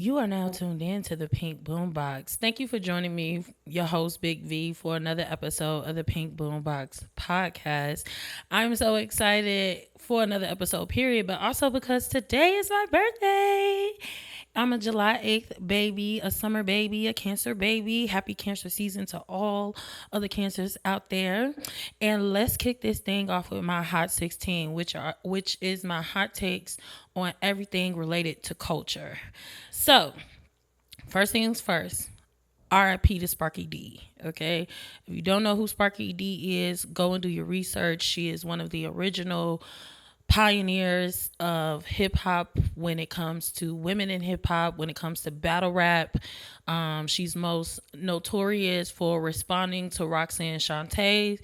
You are now tuned in to the Pink Boombox. Thank you for joining me, your host, Big V, for another episode of the Pink Boombox Podcast. I'm so excited for another episode, period, but also because today is my birthday. I'm a July 8th baby, a summer baby, a Cancer baby. Happy Cancer season to all of the Cancers out there. And let's kick this thing off with my Hot 16, which is my hot takes on everything related to culture. So, first things first. RIP to Sparky D. Okay. If you don't know who Sparky D is, go and do your research. She is one of the original pioneers of hip hop when it comes to women in hip hop, when it comes to battle rap. She's most notorious for responding to Roxanne Shante.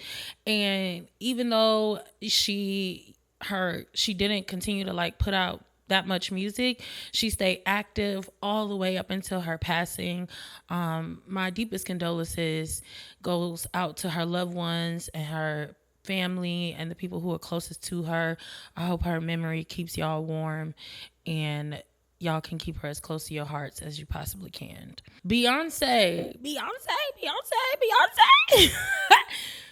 And even though she didn't continue to like put out that much music, she stayed active all the way up until her passing. My deepest condolences goes out to her loved ones and her family and the people who are closest to her. I hope her memory keeps y'all warm and y'all can keep her as close to your hearts as you possibly can. Beyonce.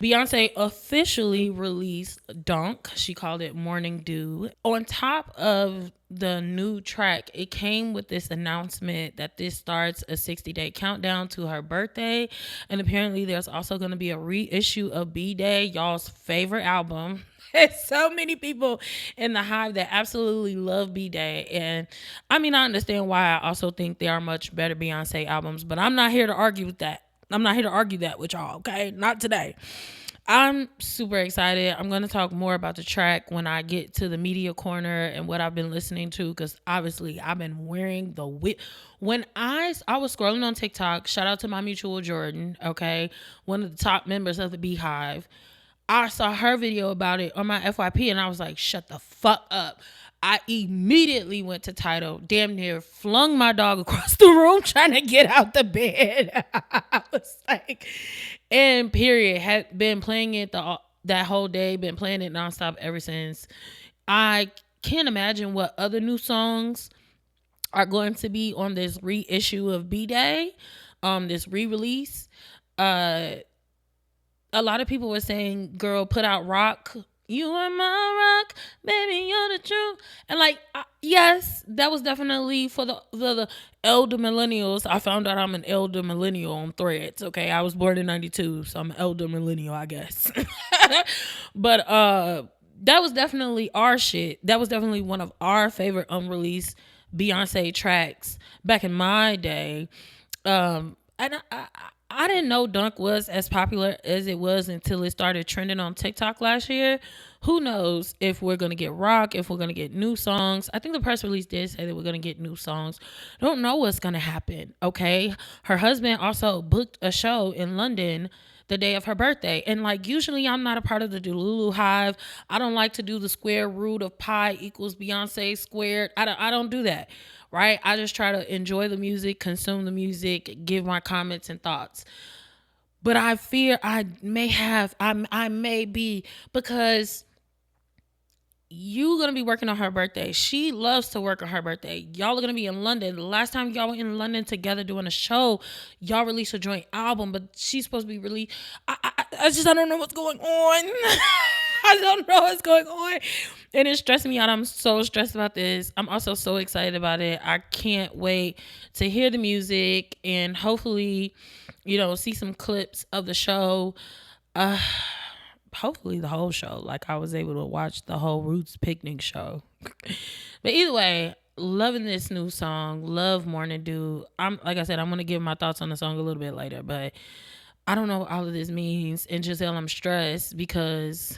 Beyonce officially released Dunk. She called it Morning Dew. On top of the new track, it came with this announcement that this starts a 60-day countdown to her birthday. And apparently there's also going to be a reissue of B-Day, y'all's favorite album. There's so many people in the hive that absolutely love B-Day. And I mean, I understand why. I also think there are much better Beyonce albums, but I'm not here to argue with that. I'm not here to argue that with y'all, okay? Not today. I'm super excited. I'm going to talk more about the track when I get to the media corner and what I've been listening to, because obviously I've been wearing the whip. When I was scrolling on TikTok, shout out to my mutual Jordan, okay? One of the top members of the Beehive. I saw her video about it on my FYP and I was like, shut the fuck up. I immediately went to Tidal, damn near flung my dog across the room trying to get out the bed. I was like, and period, had been playing it that whole day, been playing it nonstop ever since. I can't imagine what other new songs are going to be on this reissue of B-Day, this re-release. A lot of people were saying, girl, put out Rock. You are my rock, baby, you're the truth. And like, yes, that was definitely for the elder millennials. I found out I'm an elder millennial on Threads, okay? I was born in 92, so I'm an elder millennial, I guess. But that was definitely our shit. That was definitely one of our favorite unreleased Beyonce tracks back in my day. And I didn't know Dunk was as popular as it was until it started trending on TikTok last year. Who knows if we're going to get Rock, if we're going to get new songs. I think the press release did say that we're going to get new songs. Don't know what's going to happen, okay? Her husband also booked a show in London the day of her birthday. And like, usually I'm not a part of the Delulu Hive. I don't like to do the square root of pi equals Beyonce squared. I don't do that. Right? I just try to enjoy the music, consume the music, give my comments and thoughts. But I fear I may be, because you gonna be working on her birthday. She loves to work on her birthday. Y'all are gonna be in London. The last time y'all were in London together doing a show, y'all released a joint album, but she's supposed to be released. I don't know what's going on. I don't know what's going on. And it's stressing me out. I'm so stressed about this. I'm also so excited about it. I can't wait to hear the music and hopefully, see some clips of the show. Hopefully the whole show. Like, I was able to watch the whole Roots Picnic show. But either way, loving this new song. Love Morning Dew. Like I said, I'm going to give my thoughts on the song a little bit later, but I don't know what all of this means. And Giselle, I'm stressed because,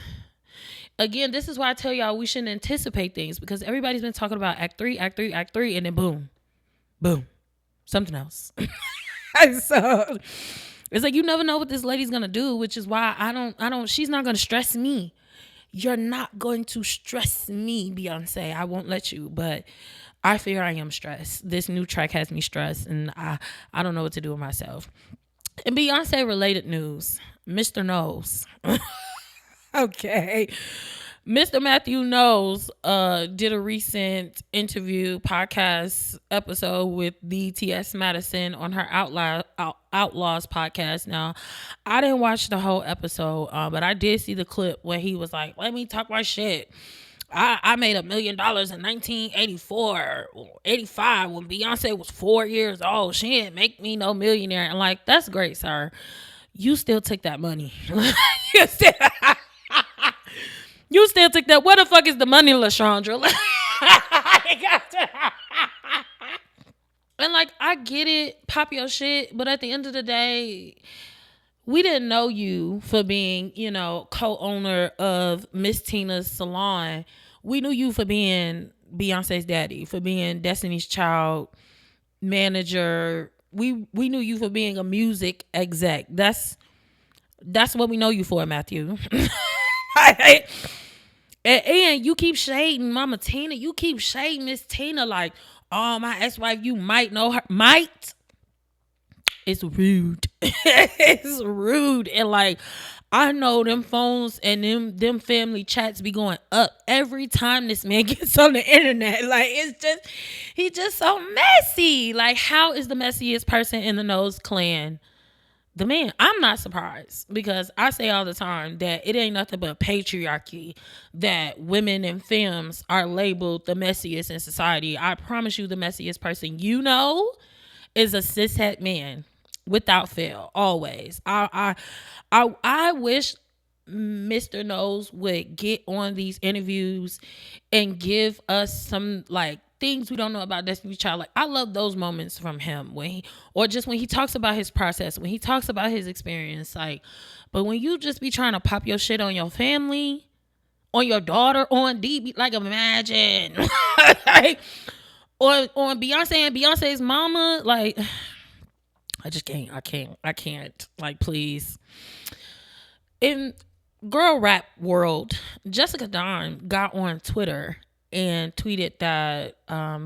again, this is why I tell y'all we shouldn't anticipate things, because everybody's been talking about act 3, and then boom, something else. So it's like, you never know what this lady's gonna do, which is why she's not gonna stress me. You're not going to stress me, Beyonce. I won't let you, but I fear I am stressed. This new track has me stressed, and I don't know what to do with myself. And Beyonce related news, Mr. Knows. Okay. Mr. Matthew Knows did a recent interview podcast episode with the T.S. Madison on her Outlaws podcast. Now, I didn't watch the whole episode, but I did see the clip where he was like, let me talk my shit. I made $1 million in 1984, 85 when Beyonce was 4 years old. She didn't make me no millionaire. And like, that's great, sir. You still took that money. You still took that. Where the fuck is the money, LaShondra? And like, I get it, pop your shit, but at the end of the day, we didn't know you for being, co-owner of Miss Tina's salon. We knew you for being Beyonce's daddy, for being Destiny's Child manager. We knew you for being a music exec. That's what we know you for, Matthew. And you keep shading Mama Tina. You keep shading Miss Tina like, oh, my ex-wife, you might know her. Might? It's rude. It's rude. And like, I know them phones and them family chats be going up every time this man gets on the internet. Like, he's just so messy. Like, how is the messiest person in the Knowles clan the man? I'm not surprised, because I say all the time that it ain't nothing but patriarchy that women in films are labeled the messiest in society. I promise you, the messiest person is a cishet man, without fail, always. I wish Mr. Knowles would get on these interviews and give us some like things we don't know about Destiny's Child. Like, I love those moments from him when he talks about his process, when he talks about his experience. Like, but when you just be trying to pop your shit on your family, on your daughter, on DB, like, imagine, like, on Beyonce and Beyonce's mama, like, I just can't. I can't. Like, please. In girl rap world, Jessica Dime got on Twitter and tweeted that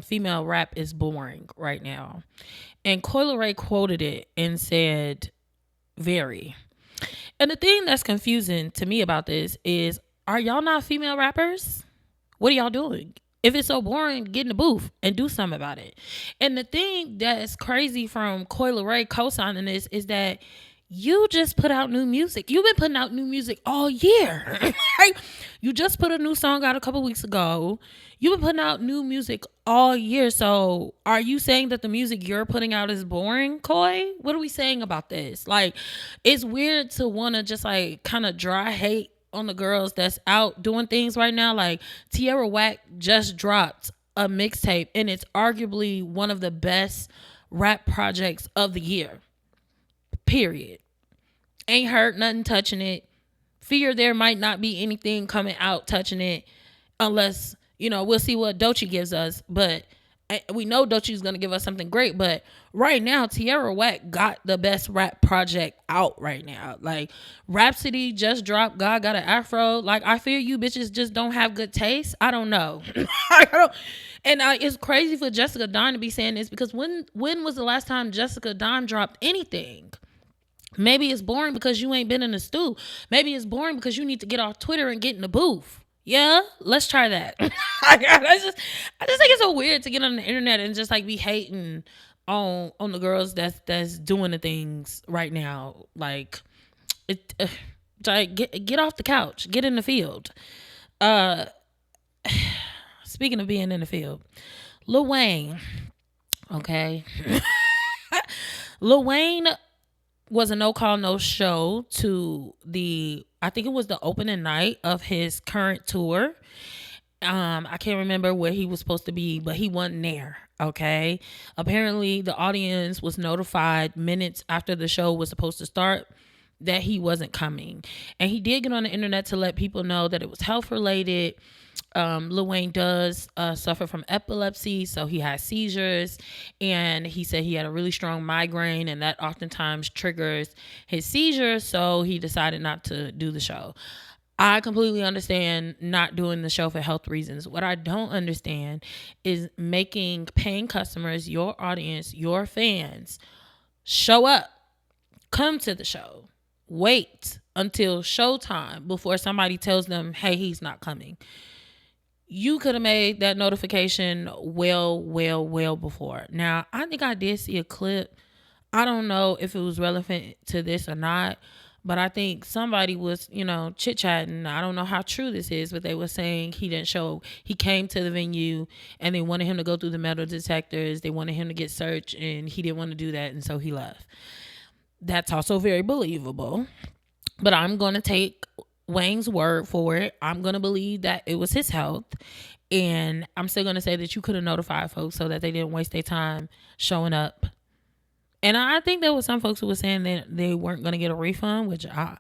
female rap is boring right now. And Coi Leray quoted it and said, very. And the thing that's confusing to me about this is, are y'all not female rappers? What are y'all doing? If it's so boring, get in the booth and do something about it. And the thing that's crazy from Coi Leray co-signing this is that you just put out new music. You've been putting out new music all year. Right? You just put a new song out a couple weeks ago. You've been putting out new music all year. So are you saying that the music you're putting out is boring, Coi? What are we saying about this? Like, it's weird to want to just like kind of dry hate on the girls that's out doing things right now. Like, Tierra Whack just dropped a mixtape, and it's arguably one of the best rap projects of the year. Period. Ain't hurt nothing touching it. Fear there might not be anything coming out touching it, unless, we'll see what Doechii gives us. But we know Doechii's going to give us something great. But right now, Tierra Whack got the best rap project out right now. Like, Rhapsody just dropped God Got an Afro. Like, I fear you bitches just don't have good taste. I don't know. It's crazy for Jessica Dime to be saying this, because when was the last time Jessica Dime dropped anything? Maybe it's boring because you ain't been in the stew. Maybe it's boring because you need to get off Twitter and get in the booth. Yeah, let's try that. I just think it's so weird to get on the internet and just like be hating on the girls that's doing the things right now. Like, get off the couch, get in the field. Speaking of being in the field, Lil Wayne. Okay, Lil Wayne was a no call, no show to I think it was the opening night of his current tour. I can't remember where he was supposed to be, but he wasn't there. Okay. Apparently the audience was notified minutes after the show was supposed to start that he wasn't coming. And he did get on the internet to let people know that it was health related. Lil Wayne does suffer from epilepsy, so he has seizures, and he said he had a really strong migraine, and that oftentimes triggers his seizures, so he decided not to do the show. I completely understand not doing the show for health reasons. What I don't understand is making paying customers, your audience, your fans, show up, come to the show. wait until showtime before somebody tells them, hey, he's not coming. You could have made that notification well before. Now, I think I did see a clip. I don't know if it was relevant to this or not, but I think somebody was, chit-chatting. I don't know how true this is, but they were saying he didn't show. He came to the venue and they wanted him to go through the metal detectors. They wanted him to get searched and he didn't want to do that, and so he left. That's also very believable. But I'm going to take Wayne's word for it. I'm going to believe that it was his health. And I'm still going to say that you could have notified folks so that they didn't waste their time showing up. And I think there was some folks who were saying that they weren't going to get a refund, which I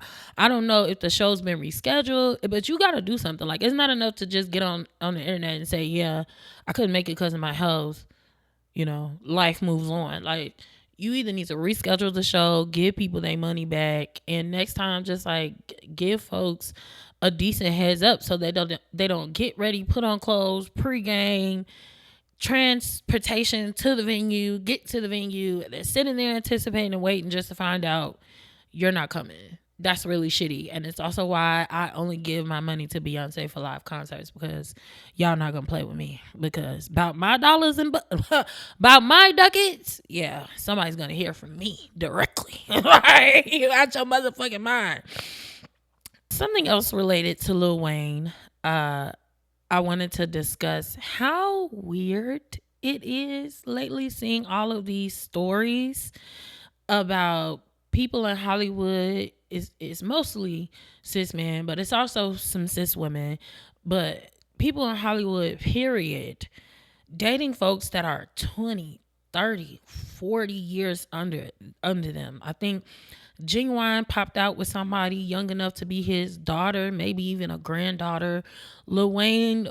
don't know if the show's been rescheduled, but you got to do something. Like, it's not enough to just get on the internet and say, yeah, I couldn't make it because of my health. Life moves on. Like, you either need to reschedule the show, give people their money back, and next time just like give folks a decent heads up so they don't get ready, put on clothes, pregame, transportation to the venue, get to the venue, they're sitting there anticipating and waiting just to find out you're not coming. That's really shitty. And it's also why I only give my money to Beyoncé for live concerts, because y'all not gonna play with me. Because about my dollars and about my ducats, yeah, somebody's gonna hear from me directly. You out your motherfucking mind. Something else related to Lil Wayne. I wanted to discuss how weird it is lately seeing all of these stories about people in Hollywood. Is mostly cis men, but it's also some cis women. But people in Hollywood, period, dating folks that are 20, 30, 40 years under them. I think Genuine popped out with somebody young enough to be his daughter, maybe even a granddaughter. Lil Wayne,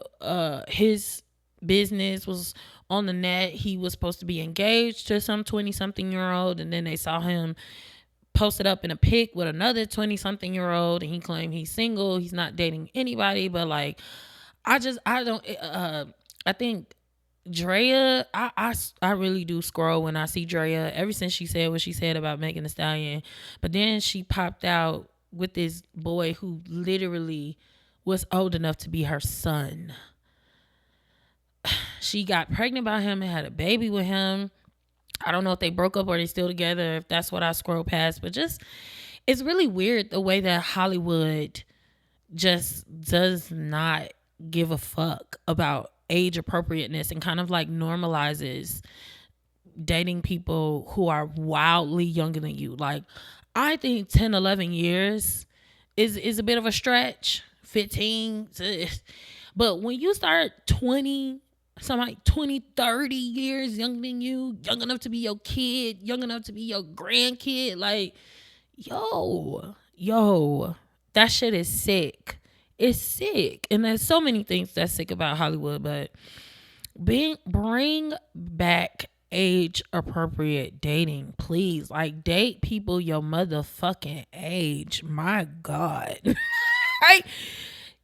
his business was on the net. He was supposed to be engaged to some 20-something-year-old, and then they saw him posted up in a pic with another 20-something-year-old, and he claimed he's single. He's not dating anybody, but like, I think Drea, I really do scroll when I see Drea, ever since she said what she said about Megan Thee Stallion. But then she popped out with this boy who literally was old enough to be her son. She got pregnant by him and had a baby with him. I don't know if they broke up or they still together, if that's what I scroll past. But just, it's really weird the way that Hollywood just does not give a fuck about age appropriateness and kind of like normalizes dating people who are wildly younger than you. Like, I think 10, 11 years is a bit of a stretch. 15. But when you start 20, something like 20, 30 years younger than you, young enough to be your kid, young enough to be your grandkid, like, yo, that shit is sick. It's sick. And there's so many things that's sick about Hollywood, but bring back age appropriate dating, please. Like, date people your motherfucking age. My God. Right?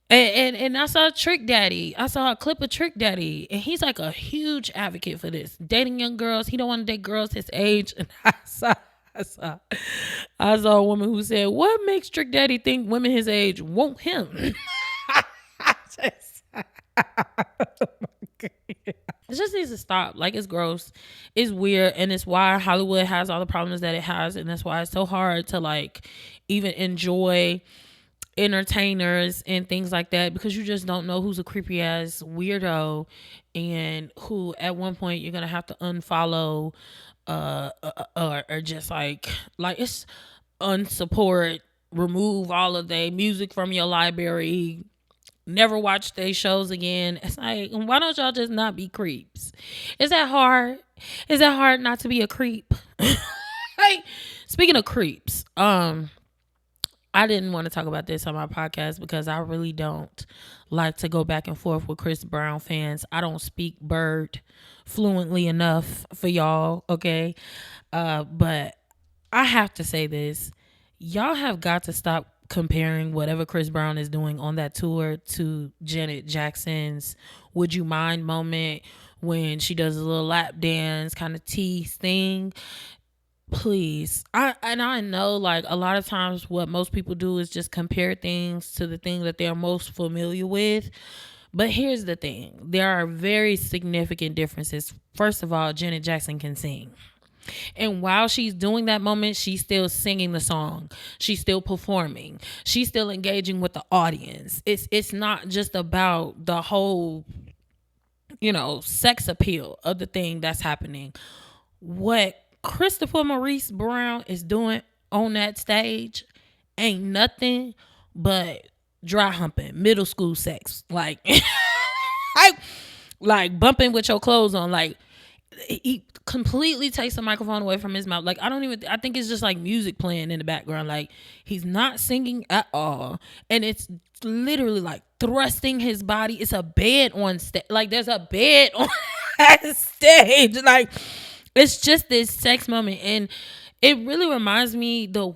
And I saw Trick Daddy. I saw a clip of Trick Daddy, and he's like a huge advocate for this. Dating young girls. He don't want to date girls his age. And I saw a woman who said, what makes Trick Daddy think women his age want him? It just needs to stop. Like, it's gross. It's weird. And it's why Hollywood has all the problems that it has. And that's why it's so hard to like even enjoy entertainers and things like that, because you just don't know who's a creepy ass weirdo and who at one point you're gonna have to unfollow or just like it's unsupport, remove all of their music from your library, never watch their shows again. It's like, why don't y'all just not be creeps? Is that hard? Is that hard not to be a creep? Like, speaking of creeps, I didn't want to talk about this on my podcast because I really don't like to go back and forth with Chris Brown fans. I don't speak bird fluently enough for y'all, okay? But I have to say this. Y'all have got to stop comparing whatever Chris Brown is doing on that tour to Janet Jackson's Would You Mind moment when she does a little lap dance kind of tease thing. Please. I know like a lot of times what most people do is just compare things to the thing that they're most familiar with. But here's the thing. There are very significant differences. First of all, Janet Jackson can sing. And while she's doing that moment, she's still singing the song. She's still performing. She's still engaging with the audience. It's not just about the whole, sex appeal of the thing that's happening. What Christopher Maurice Brown is doing on that stage ain't nothing but dry humping, middle school sex. Like like bumping with your clothes on. Like he completely takes the microphone away from his mouth. Like I think it's just like music playing in the background. Like he's not singing at all. And it's literally like thrusting his body. It's a bed on stage. Like there's a bed on that stage. Like it's just this sex moment. And it really reminds me the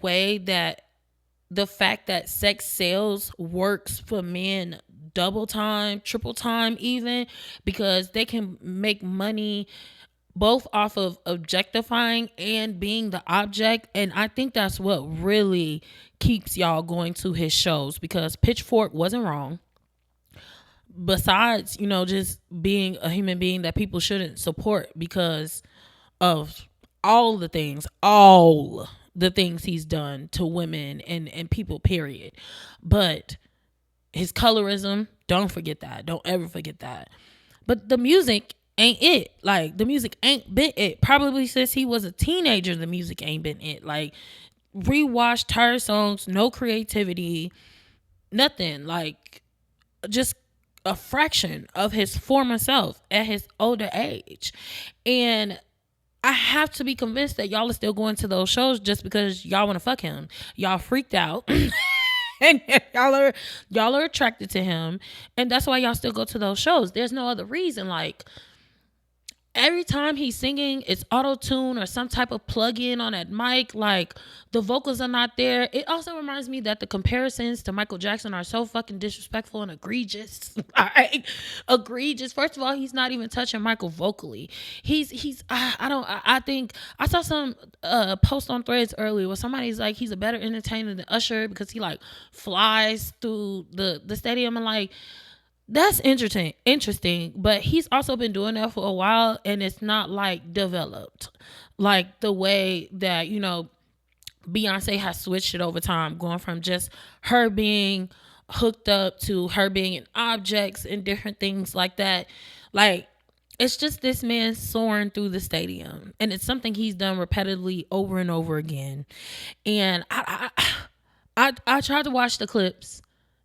fact that sex sales works for men double time, triple time even, because they can make money both off of objectifying and being the object. And I think that's what really keeps y'all going to his shows, because Pitchfork wasn't wrong. Besides, just being a human being that people shouldn't support because of all the things he's done to women and people, period. But his colorism, don't forget that. Don't ever forget that. But the music ain't it. Like the music ain't been it. Probably since he was a teenager, the music ain't been it. Like rewashed tired songs, no creativity, nothing. Like just a fraction of his former self at his older age. And I have to be convinced that y'all are still going to those shows just because y'all want to fuck him. Y'all freaked out. And y'all are attracted to him. And that's why y'all still go to those shows. There's no other reason. Like every time he's singing, it's auto-tune or some type of plug-in on that mic. Like the vocals are not there. It also reminds me that the comparisons to Michael Jackson are so fucking disrespectful and egregious. Like, egregious. First of all, he's not even touching Michael vocally. I think I saw some post on Threads earlier where somebody's like, he's a better entertainer than Usher because he like flies through the stadium. And like, that's interesting, but he's also been doing that for a while, and it's not like developed like the way that Beyonce has switched it over time, going from just her being hooked up to her being in objects and different things like that. Like it's just this man soaring through the stadium, and it's something he's done repetitively over and over again. And I tried to watch the clips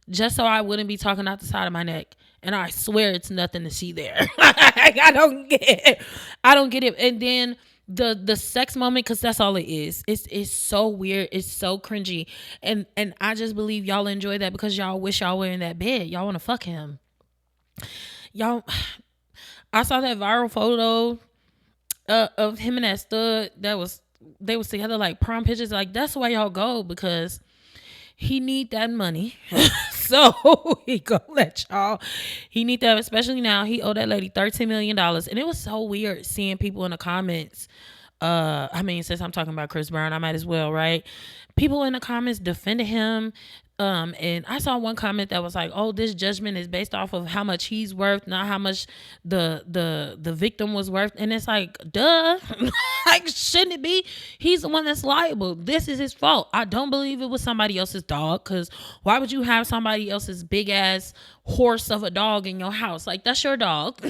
just so I wouldn't be talking out the side of my neck. And I swear it's nothing to see there. Like, I don't get it. And then the sex moment, because that's all it is. It's so weird. It's so cringy. And I just believe y'all enjoy that because y'all wish y'all were in that bed. Y'all want to fuck him. Y'all, I saw that viral photo of him and that stud they was together, like prom pictures. Like that's why y'all go, because he need that money. So he gonna let y'all. He need that, especially now. He owed that lady $13 million. And it was so weird seeing people in the comments. Since I'm talking about Chris Brown, I might as well, right? People in the comments defended him. And I saw one comment that was like, "Oh, this judgment is based off of how much he's worth, not how much the victim was worth." And it's like, duh, like shouldn't it be? He's the one that's liable. This is his fault. I don't believe it was somebody else's dog, because why would you have somebody else's big ass horse of a dog in your house? Like that's your dog.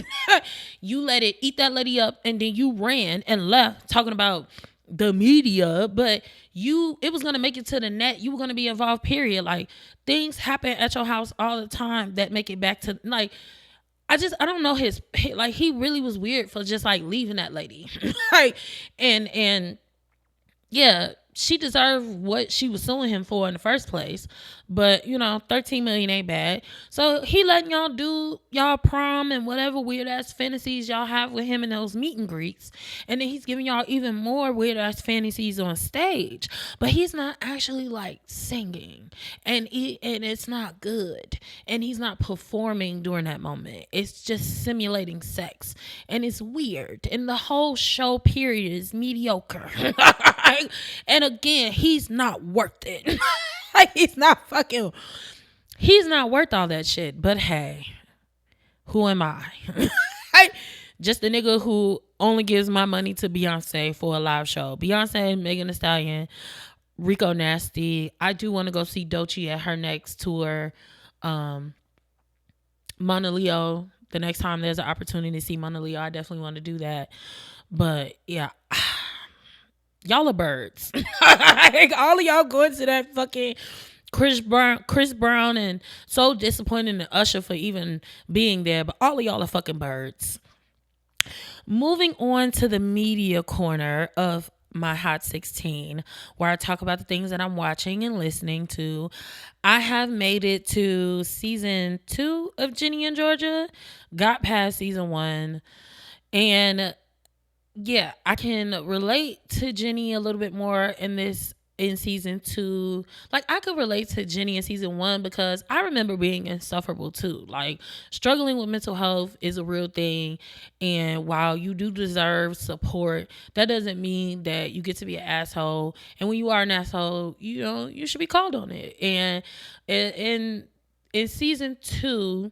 You let it eat that lady up, and then you ran and left talking about the media, but it was gonna make it to the net. You were gonna be involved, period. Like things happen at your house all the time that make it back to, like, I don't know like he really was weird for just like leaving that lady. Like and yeah, she deserved what she was suing him for in the first place. But 13 million ain't bad. So he letting y'all do y'all prom and whatever weird ass fantasies y'all have with him in those meet and greets. And then he's giving y'all even more weird ass fantasies on stage. But he's not actually like singing. And it's not good. And he's not performing during that moment. It's just simulating sex. And it's weird. And the whole show period is mediocre. And again, he's not worth it. He's not worth all that shit. But hey, who am I? Just a nigga who only gives my money to Beyonce for a live show. Beyonce, Megan Thee Stallion, Rico Nasty. I do want to go see Doechii at her next tour. Mona Leo. The next time there's an opportunity to see Mona Leo, I definitely want to do that. But yeah, y'all are birds. All of y'all going to that fucking Chris Brown, and so disappointed in Usher for even being there. But all of y'all are fucking birds. Moving on to the media corner of my Hot 16, where I talk about the things that I'm watching and listening to. I have made it to season 2 of Ginny and Georgia, got past season 1, and yeah, I can relate to Ginny a little bit more in season 2. Like, I could relate to Ginny in season 1 because I remember being insufferable too. Like, struggling with mental health is a real thing, and while you do deserve support, that doesn't mean that you get to be an asshole. And when you are an asshole, you should be called on it. And in season 2,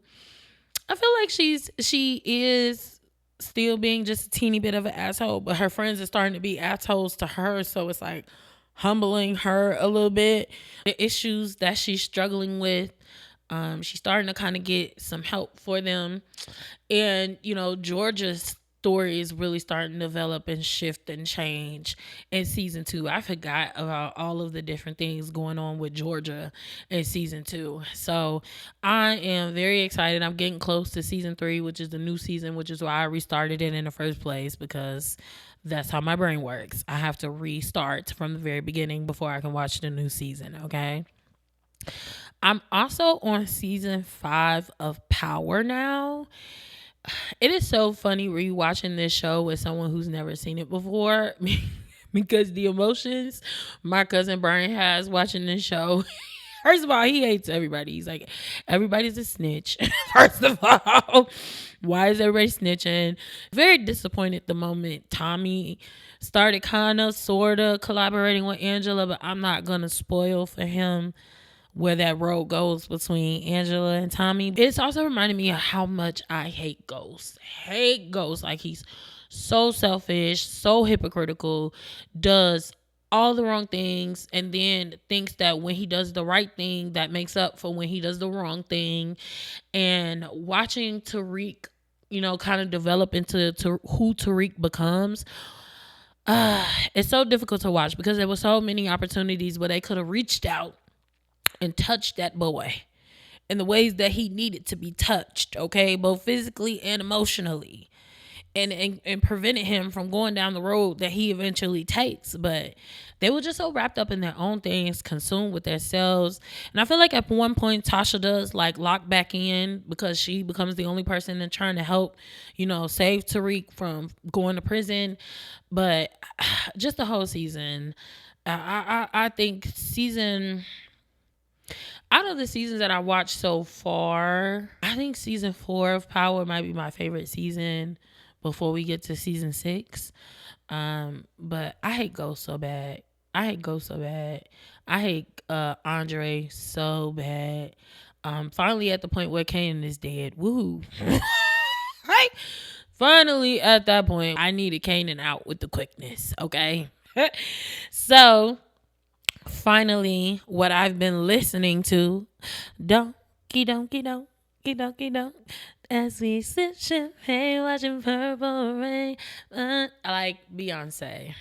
I feel like she is still being just a teeny bit of an asshole, but her friends are starting to be assholes to her, so it's like humbling her a little bit. The issues that she's struggling with, she's starting to kind of get some help for them. And Georgia's story is really starting to develop and shift and change in season 2. I forgot about all of the different things going on with Georgia in season 2. So I am very excited. I'm getting close to season 3, which is the new season, which is why I restarted it in the first place, because that's how my brain works. I have to restart from the very beginning before I can watch the new season, okay? I'm also on season 5 of Power now. It is so funny rewatching this show with someone who's never seen it before because the emotions my cousin Brian has watching this show. First of all, he hates everybody. He's like, everybody's a snitch. First of all, why is everybody snitching? Very disappointed the moment Tommy started kind of, sort of collaborating with Angela, but I'm not going to spoil for him where that road goes between Angela and Tommy. It's also reminded me of how much I hate Ghost. Like, he's so selfish, so hypocritical, does all the wrong things, and then thinks that when he does the right thing, that makes up for when he does the wrong thing. And watching Tariq, kind of develop into who Tariq becomes, it's so difficult to watch because there were so many opportunities where they could have reached out and touched that boy in the ways that he needed to be touched, okay, both physically and emotionally, and prevented him from going down the road that he eventually takes. But they were just so wrapped up in their own things, consumed with themselves. And I feel like at one point Tasha does like lock back in because she becomes the only person in trying to help, save Tariq from going to prison. But just the whole season, I think out of the seasons that I watched so far, I think season 4 of Power might be my favorite season before we get to season 6. But I hate Ghost so bad. I hate Andre so bad. Finally at the point where Kanan is dead. Woo. Right? Finally at that point, I needed Kanan out with the quickness, okay? So finally, what I've been listening to, donkey donkey donkey donkey donk, as we sip champagne watching Purple Rain. I like Beyonce,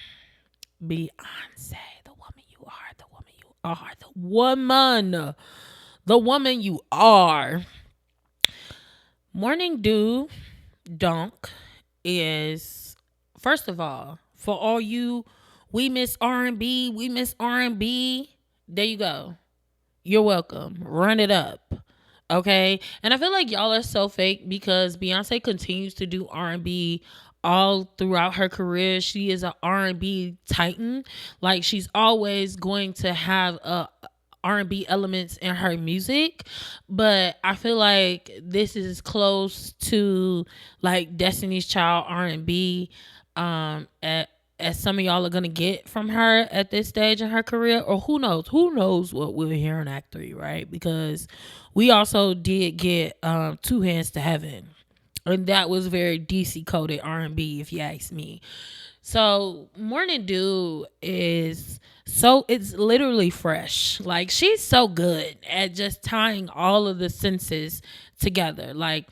the woman you are. Morning Dew Donk is, first of all, for all you we miss R&B. There you go. You're welcome. Run it up. Okay? And I feel like y'all are so fake because Beyonce continues to do R&B all throughout her career. She is an R&B titan. Like, she's always going to have R&B elements in her music, but I feel like this is close to like Destiny's Child R&B as some of y'all are gonna get from her at this stage in her career, or who knows what we'll hear in Act 3, right? Because we also did get Two Hands to Heaven, and that was very DC coded R&B, if you ask me. So Morning Dew is it's literally fresh. Like, she's so good at just tying all of the senses together. Like,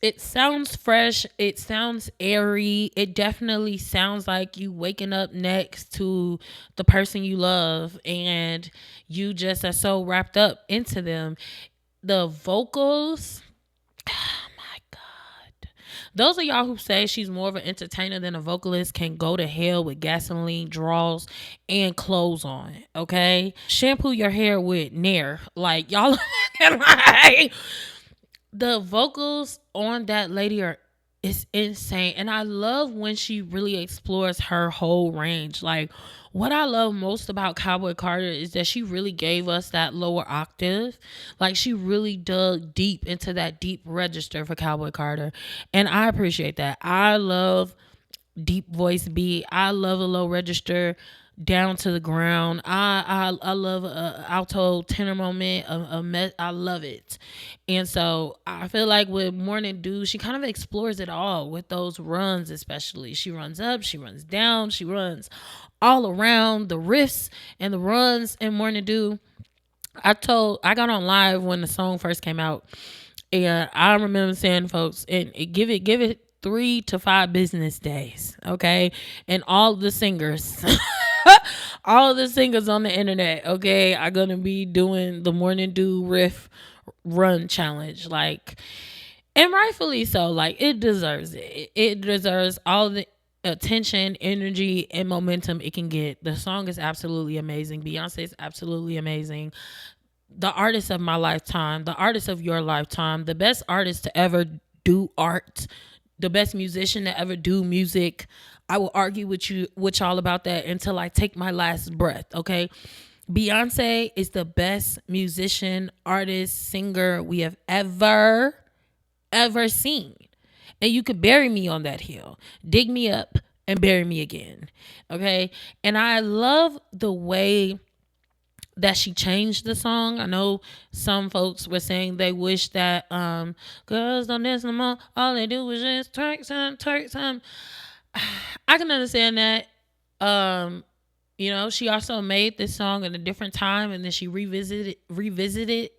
it sounds fresh, it sounds airy, it definitely sounds like you waking up next to the person you love and you just are so wrapped up into them. The vocals, my God. Those of y'all who say she's more of an entertainer than a vocalist can go to hell with gasoline, draws, and clothes on. Okay? Shampoo your hair with Nair. Like, y'all like, the vocals on that lady it's insane. And I love when she really explores her whole range. Like, what I love most about Cowboy Carter is that she really gave us that lower octave. Like, she really dug deep into that deep register for Cowboy Carter. And I appreciate that. I love deep voice beat. I love a low register down to the ground. I love a alto tenor moment. I love it. And so I feel like with Morning Dew, she kind of explores it all with those runs, especially. She runs up, she runs down, she runs all around. The riffs and the runs in Morning Dew. I got on live when the song first came out, and I remember saying, folks, and give it 3 to 5 business days, okay? And all the singers, all the singers on the internet, okay, are gonna be doing the Morning Dew riff run challenge, like, and rightfully so. Like, it deserves it. It deserves all the attention, energy, and momentum it can get. The song is absolutely amazing. Beyoncé is absolutely amazing. The artist of my lifetime, the artist of your lifetime, the best artist to ever do art, the best musician to ever do music. I will argue with y'all about that until I take my last breath, okay? Beyoncé is the best musician, artist, singer we have ever seen. And you could bury me on that hill. Dig me up and bury me again, okay? And I love the way that she changed the song. I know some folks were saying they wish that girls don't dance no more, all they do is just twerk some. I can understand that. She also made this song at a different time, and then she revisited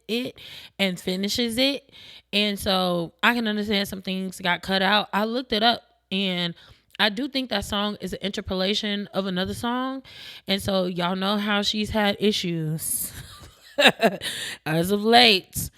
it and finishes it. And so I can understand some things got cut out. I looked it up, and I do think that song is an interpolation of another song. And so y'all know how she's had issues as of late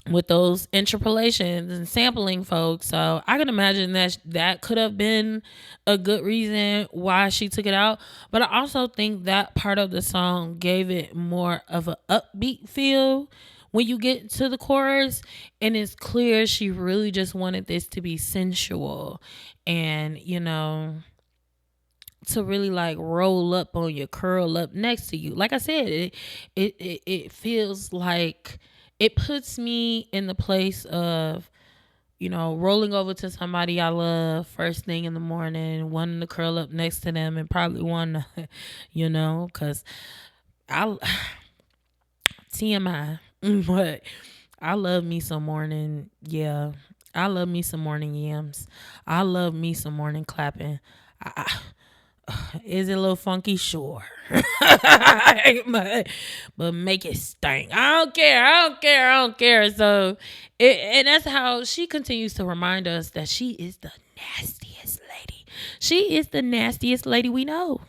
with those interpolations and sampling, folks. So I can imagine that could have been a good reason why she took it out. But I also think that part of the song gave it more of an upbeat feel when you get to the chorus, and it's clear she really just wanted this to be sensual and, to really like roll up on you, curl up next to you. Like I said, it feels like it puts me in the place of, rolling over to somebody I love first thing in the morning, wanting to curl up next to them, and probably want to, because TMI, but I love me some morning. Yeah, I love me some morning yams. I love me some morning clapping. Is it a little funky? Sure. but make it stink. I don't care. So, and that's how she continues to remind us that she is the nastiest lady. She is the nastiest lady we know.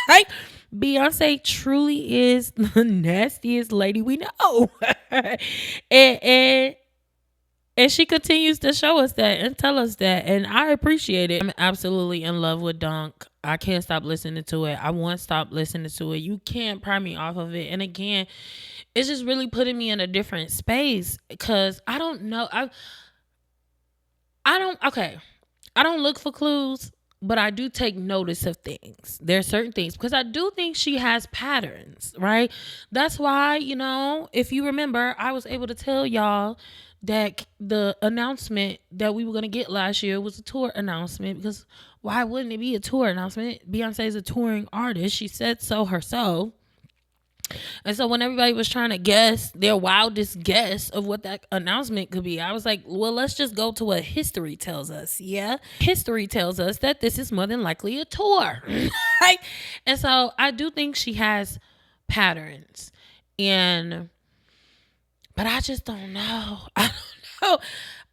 Like, Beyonce truly is the nastiest lady we know. and she continues to show us that and tell us that. And I appreciate it. I'm absolutely in love with Dunk. I can't stop listening to it. I won't stop listening to it. You can't pry me off of it. And again, it's just really putting me in a different space, because I don't know. I don't look for clues, but I do take notice of things. There are certain things, because I do think she has patterns, right? That's why, if you remember, I was able to tell y'all that the announcement that we were going to get last year was a tour announcement, because why wouldn't it be a tour announcement? Beyonce is a touring artist. She said so herself. And so when everybody was trying to guess their wildest guess of what that announcement could be, I was like, well, let's just go to what history tells us. Yeah. History tells us that this is more than likely a tour. Right? And so I do think she has patterns. But I just don't know.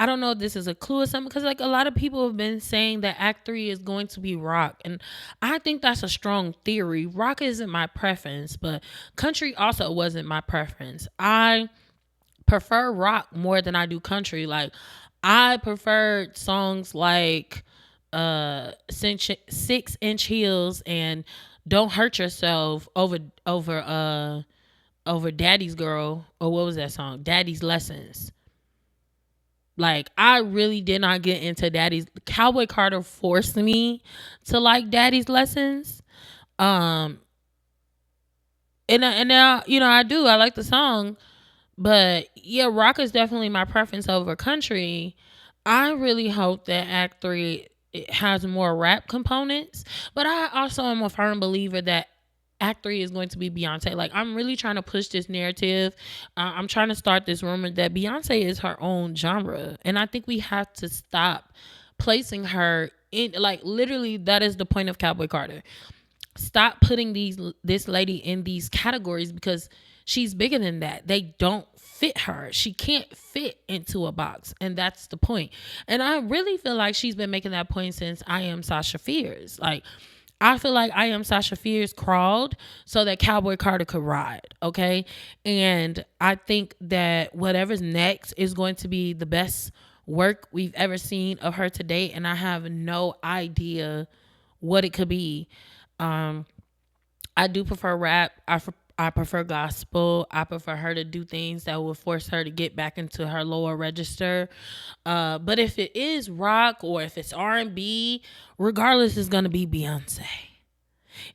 I don't know if this is a clue or something, because like a lot of people have been saying that Act 3 is going to be rock, and I think that's a strong theory. Rock isn't my preference, but country also wasn't my preference. I prefer rock more than I do country. Like, I preferred songs like 6-inch Heels and Don't Hurt Yourself over Daddy's Girl, or what was that song? Daddy's Lessons. Like, I really did not get into Cowboy Carter forced me to like Daddy's Lessons. And now, I do. I like the song. But yeah, rock is definitely my preference over country. I really hope that Act 3 it has more rap components. But I also am a firm believer that Act 3 is going to be Beyonce. Like, I'm really trying to push this narrative. I'm trying to start this rumor that Beyonce is her own genre. And I think we have to stop placing her in, like, literally that is the point of Cowboy Carter. Stop putting this lady in these categories, because she's bigger than that. They don't fit her. She can't fit into a box. And that's the point. And I really feel like she's been making that point since I Am Sasha Fierce. Like, I feel like I Am Sasha Fierce crawled so that Cowboy Carter could ride, okay? And I think that whatever's next is going to be the best work we've ever seen of her to date, and I have no idea what it could be. I do prefer rap. I prefer gospel. I prefer her to do things that will force her to get back into her lower register. But if it is rock or if it's R&B, regardless, it's going to be Beyonce.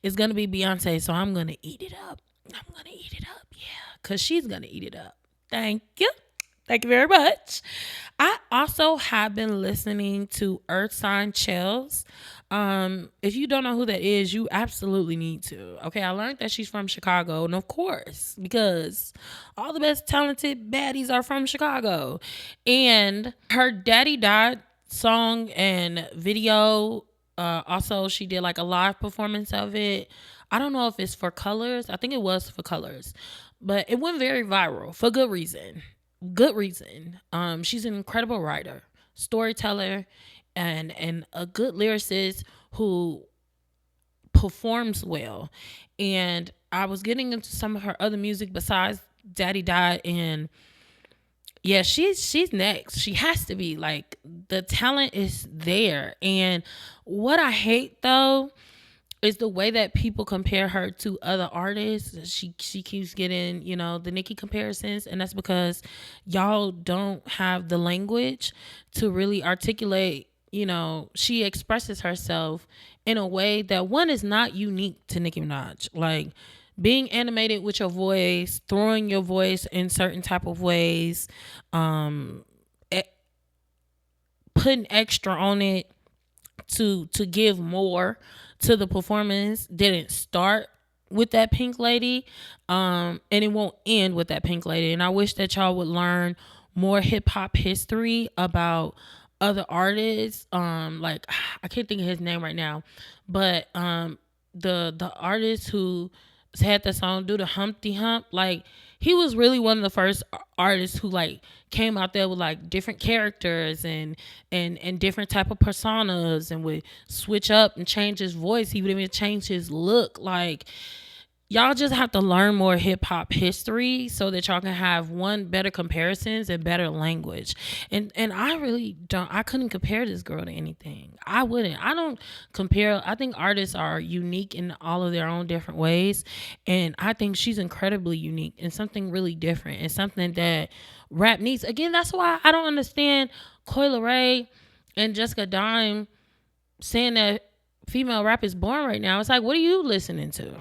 It's going to be Beyonce, so I'm going to eat it up. I'm going to eat it up, yeah, because she's going to eat it up. Thank you. Thank you very much. I also have been listening to Earth Sign Chills. If you don't know who that is, you absolutely need to. Okay, I learned that she's from Chicago, and of course, because all the best talented baddies are from Chicago. And her Daddy Died song and video, also she did like a live performance of it. I don't know if it's for Colors. I think it was for Colors, but it went very viral for good reason. She's an incredible writer, storyteller, and a good lyricist who performs well. And I was getting into some of her other music besides Daddy Died, and yeah, she's next. She has to be. Like, the talent is there. And what I hate though is the way that people compare her to other artists. She keeps getting, the Nicki comparisons, and that's because y'all don't have the language to really articulate. She expresses herself in a way that, one, is not unique to Nicki Minaj. Like, being animated with your voice, throwing your voice in certain type of ways, putting extra on it to give more to the performance didn't start with that Pink Lady, and it won't end with that Pink Lady. And I wish that y'all would learn more hip hop history about other artists. Like, I can't think of his name right now, but the artist who had the song "Do the Humpty Hump," like, he was really one of the first artists who like came out there with like different characters and different type of personas, and would switch up and change his voice. He would even change his look. Like, y'all just have to learn more hip hop history so that y'all can have, one, better comparisons and better language. And I really I couldn't compare this girl to anything. I don't compare. I think artists are unique in all of their own different ways. And I think she's incredibly unique and something really different, and something that rap needs. Again, that's why I don't understand Coi Leray and Jessica Dime saying that female rap is born right now. It's like, what are you listening to?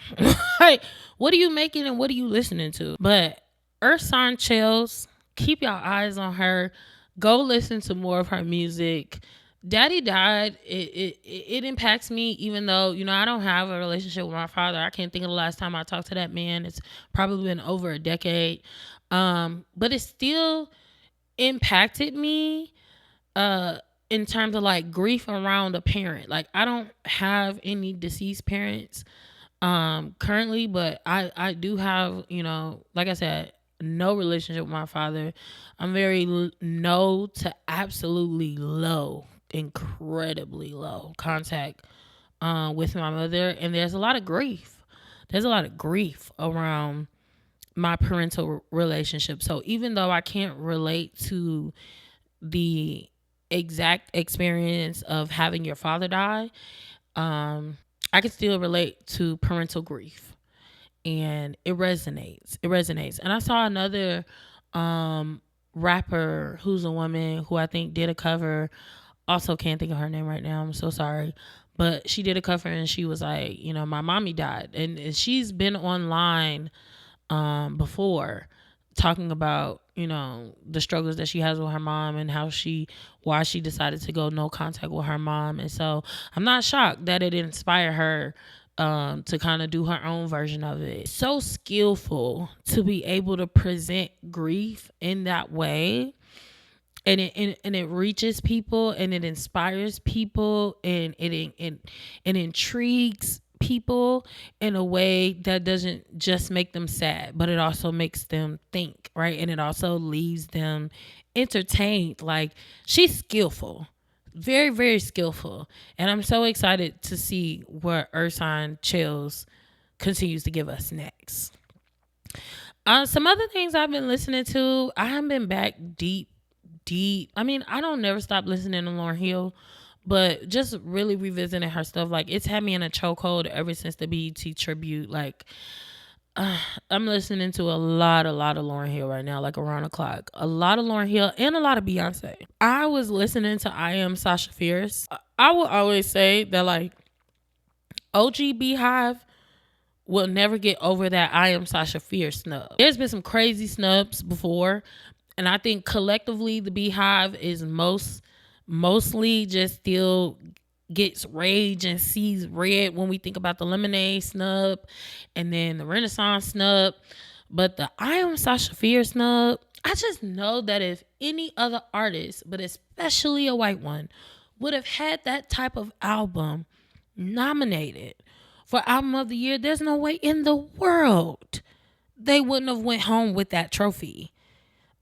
Like, what are you making and what are you listening to? But Earth Sign Chills, keep your eyes on her. Go listen to more of her music. Daddy died. It impacts me, even though, I don't have a relationship with my father. I can't think of the last time I talked to that man. It's probably been over a decade. But it still impacted me in terms of like grief around a parent. Like, I don't have any deceased parents currently, but I do have, like I said, no relationship with my father. I'm very no to absolutely low, incredibly low contact with my mother, and there's a lot of grief. There's a lot of grief around my parental relationship. So even though I can't relate to the exact experience of having your father die, I can still relate to parental grief, and it resonates. It resonates. And I saw another rapper who's a woman who I think did a cover. Also can't think of her name right now. I'm so sorry. But she did a cover and she was like, my mommy died. And she's been online before talking about, the struggles that she has with her mom and why she decided to go no contact with her mom. And so I'm not shocked that it inspired her to kind of do her own version of it. So skillful to be able to present grief in that way. And it reaches people and it inspires people and it intrigues people in a way that doesn't just make them sad, but it also makes them think, right? And it also leaves them entertained. Like, she's skillful, very, very skillful. And I'm so excited to see what Ursan Chills continues to give us next. Some other things I've been listening to, I have been back deep. I mean, I don't never stop listening to Lauryn Hill, but just really revisiting her stuff, like, it's had me in a chokehold ever since the BET tribute. Like, I'm listening to a lot of Lauryn Hill right now, like around the clock. A lot of Lauryn Hill and a lot of Beyoncé. I was listening to I Am Sasha Fierce. I will always say that, like, OG Beehive will never get over that I Am Sasha Fierce snub. There's been some crazy snubs before, and I think collectively the Beehive is mostly just still gets rage and sees red when we think about the Lemonade snub and then the Renaissance snub. But the I Am Sasha Fierce snub, I just know that if any other artist, but especially a white one, would have had that type of album nominated for Album of the Year, there's no way in the world they wouldn't have went home with that trophy.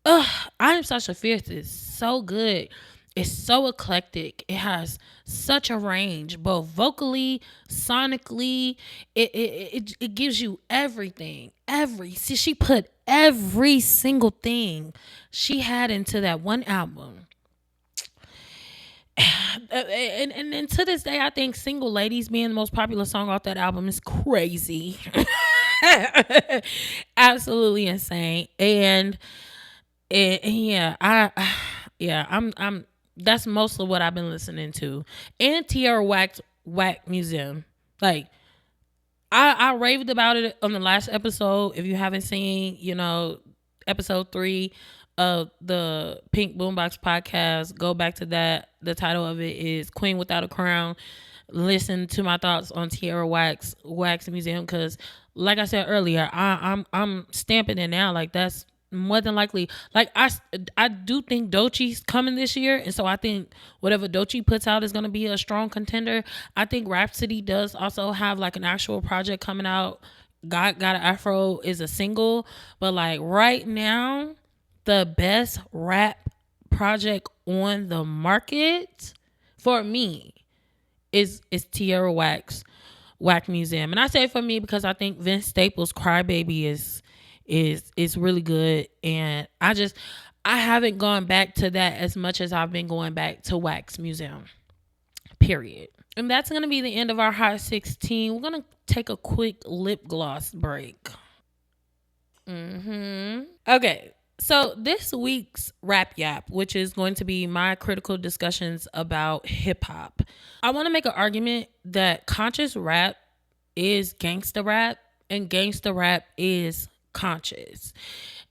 I Am Sasha Fierce is so good. It's so eclectic. It has such a range, both vocally, sonically. It gives you everything. She put every single thing she had into that one album. And to this day, I think Single Ladies being the most popular song off that album is crazy. Absolutely insane. And I'm that's mostly what I've been listening to. And Tierra Whack Museum. Like, I raved about it on the last episode. If you haven't seen, episode 3 of the Pink Boombox Podcast, go back to that. The title of it is Queen Without a Crown. Listen to my thoughts on Tierra Wax Museum, because, like I said earlier, I'm stamping it now. Like, that's more than likely. Like, I do think Doechie's coming this year, and so I think whatever Doechii puts out is going to be a strong contender. I think Rhapsody does also have like an actual project coming out. Got an Afro is a single, but like right now, the best rap project on the market for me is Tierra Wax Museum. And I say for me because I think Vince Staples' Crybaby is really good, and I haven't gone back to that as much as I've been going back to Wax Museum. Period. And that's going to be the end of our Hot 16. We're going to take a quick lip gloss break. Okay. So this week's Rap Yap, which is going to be my critical discussions about hip hop. I want to make an argument that conscious rap is gangsta rap and gangsta rap is conscious.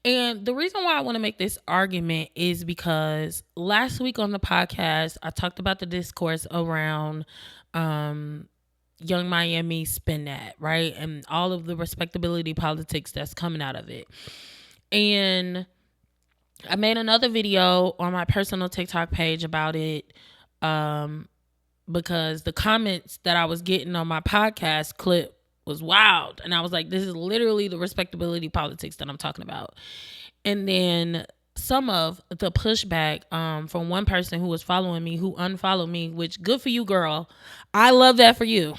And the reason why I want to make this argument is because last week on the podcast, I talked about the discourse around Young Miami Spin That, right? And all of the respectability politics that's coming out of it. And I made another video on my personal TikTok page about it because the comments that I was getting on my podcast clip was wild. And I was like, this is literally the respectability politics that I'm talking about. And then some of the pushback from one person who was following me, who unfollowed me, which good for you, girl. I love that for you.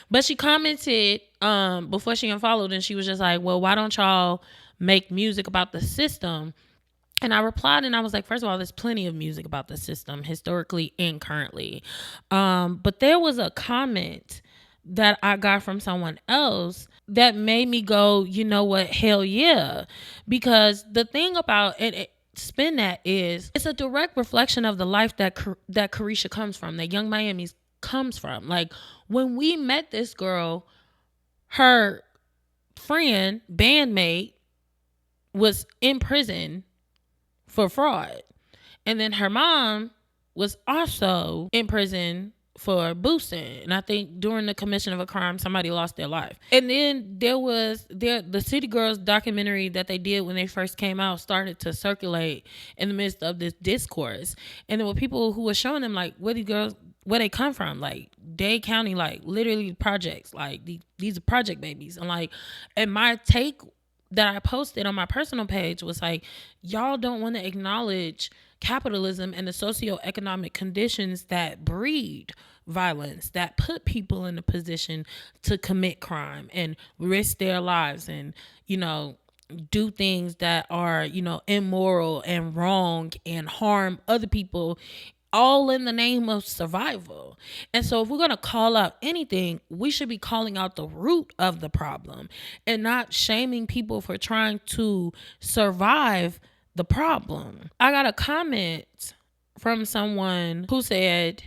But she commented before she unfollowed, and she was just like, well, why don't y'all make music about the system? And I replied, and I was like, first of all, there's plenty of music about the system historically and currently. But there was a comment that I got from someone else that made me go, you know what, hell yeah. Because the thing about it, Spin That is, it's a direct reflection of the life that Carisha comes from, that Young Miami comes from. Like, when we met this girl, her friend, bandmate, was in prison for fraud. And then her mom was also in prison for boosting. And I think during the commission of a crime, somebody lost their life. And then there was the City Girls documentary that they did when they first came out started to circulate in the midst of this discourse. And there were people who were showing them, like, where they come from, like Dade County, like literally projects, like these are project babies. And like, and my take that I posted on my personal page was like, y'all don't want to acknowledge capitalism and the socioeconomic conditions that breed violence, that put people in a position to commit crime and risk their lives and, you know, do things that are, you know, immoral and wrong and harm other people, all in the name of survival. And so if we're going to call out anything, we should be calling out the root of the problem and not shaming people for trying to survive the problem. I got a comment from someone who said,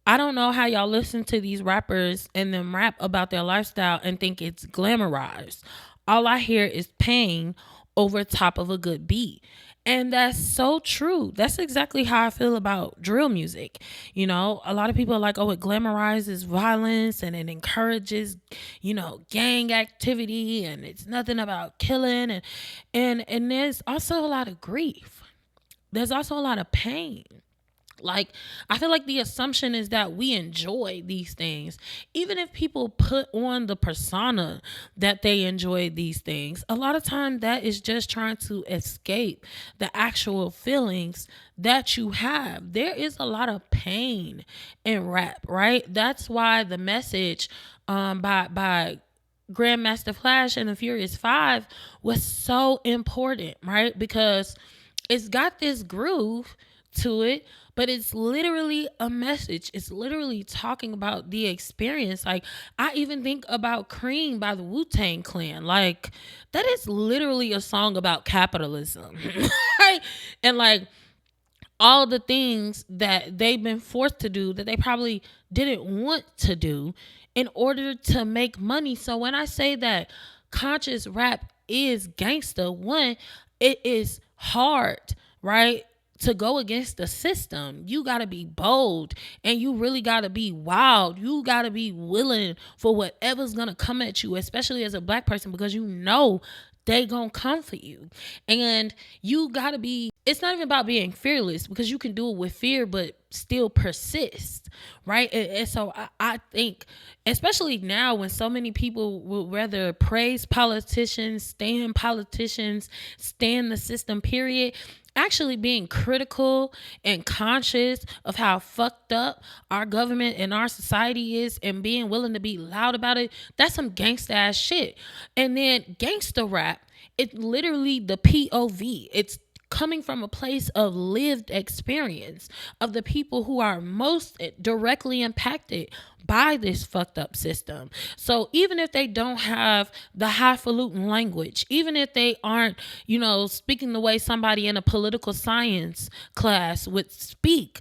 I don't know how y'all listen to these rappers and them rap about their lifestyle and think it's glamorized. All I hear is pain over top of a good beat. And that's so true. That's exactly how I feel about drill music. You know, a lot of people are like, oh, it glamorizes violence and it encourages, you know, gang activity and it's nothing about killing. And there's also a lot of grief. There's also a lot of pain. Like, I feel like the assumption is that we enjoy these things. Even if people put on the persona that they enjoy these things, a lot of time that is just trying to escape the actual feelings that you have. There is a lot of pain in rap, right? That's why the message by Grandmaster Flash and the Furious 5 was so important, right? Because it's got this groove to it, but it's literally a message. It's literally talking about the experience. Like, I even think about Cream by the Wu-Tang Clan. Like, that is literally a song about capitalism. Right? And like all the things that they've been forced to do that they probably didn't want to do in order to make money. So when I say that conscious rap is gangsta, one, it is hard, right? To go against the system. You got to be bold and you really got to be wild. You got to be willing for whatever's going to come at you, especially as a Black person, because you know they gonna come for you. And you got to be, it's not even about being fearless, because you can do it with fear but still persist, right? And so I think, especially now when so many people would rather praise politicians, stand the system, period, actually being critical and conscious of how fucked up our government and our society is and being willing to be loud about it, that's some gangsta ass shit. And then gangsta rap, it's literally the POV. It's coming from a place of lived experience of the people who are most directly impacted by this fucked up system. So even if they don't have the highfalutin language, even if they aren't, you know, speaking the way somebody in a political science class would speak,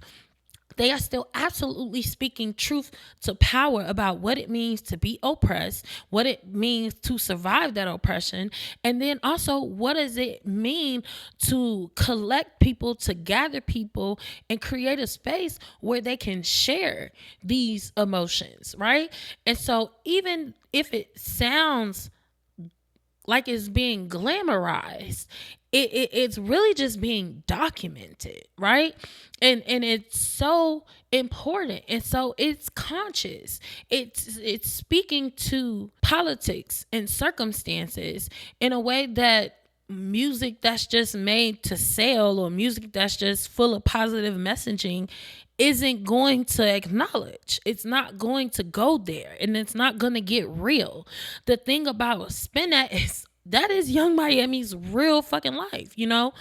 they are still absolutely speaking truth to power about what it means to be oppressed, what it means to survive that oppression, and then also what does it mean to collect people, to gather people, and create a space where they can share these emotions, right? And so even if it sounds like it's being glamorized, it's really just being documented, right? And it's so important, and so it's conscious. It's speaking to politics and circumstances in a way that music that's just made to sell, or music that's just full of positive messaging, isn't going to acknowledge. It's not going to go there, and it's not going to get real. The thing about Spin that is Young Miami's real fucking life, you know?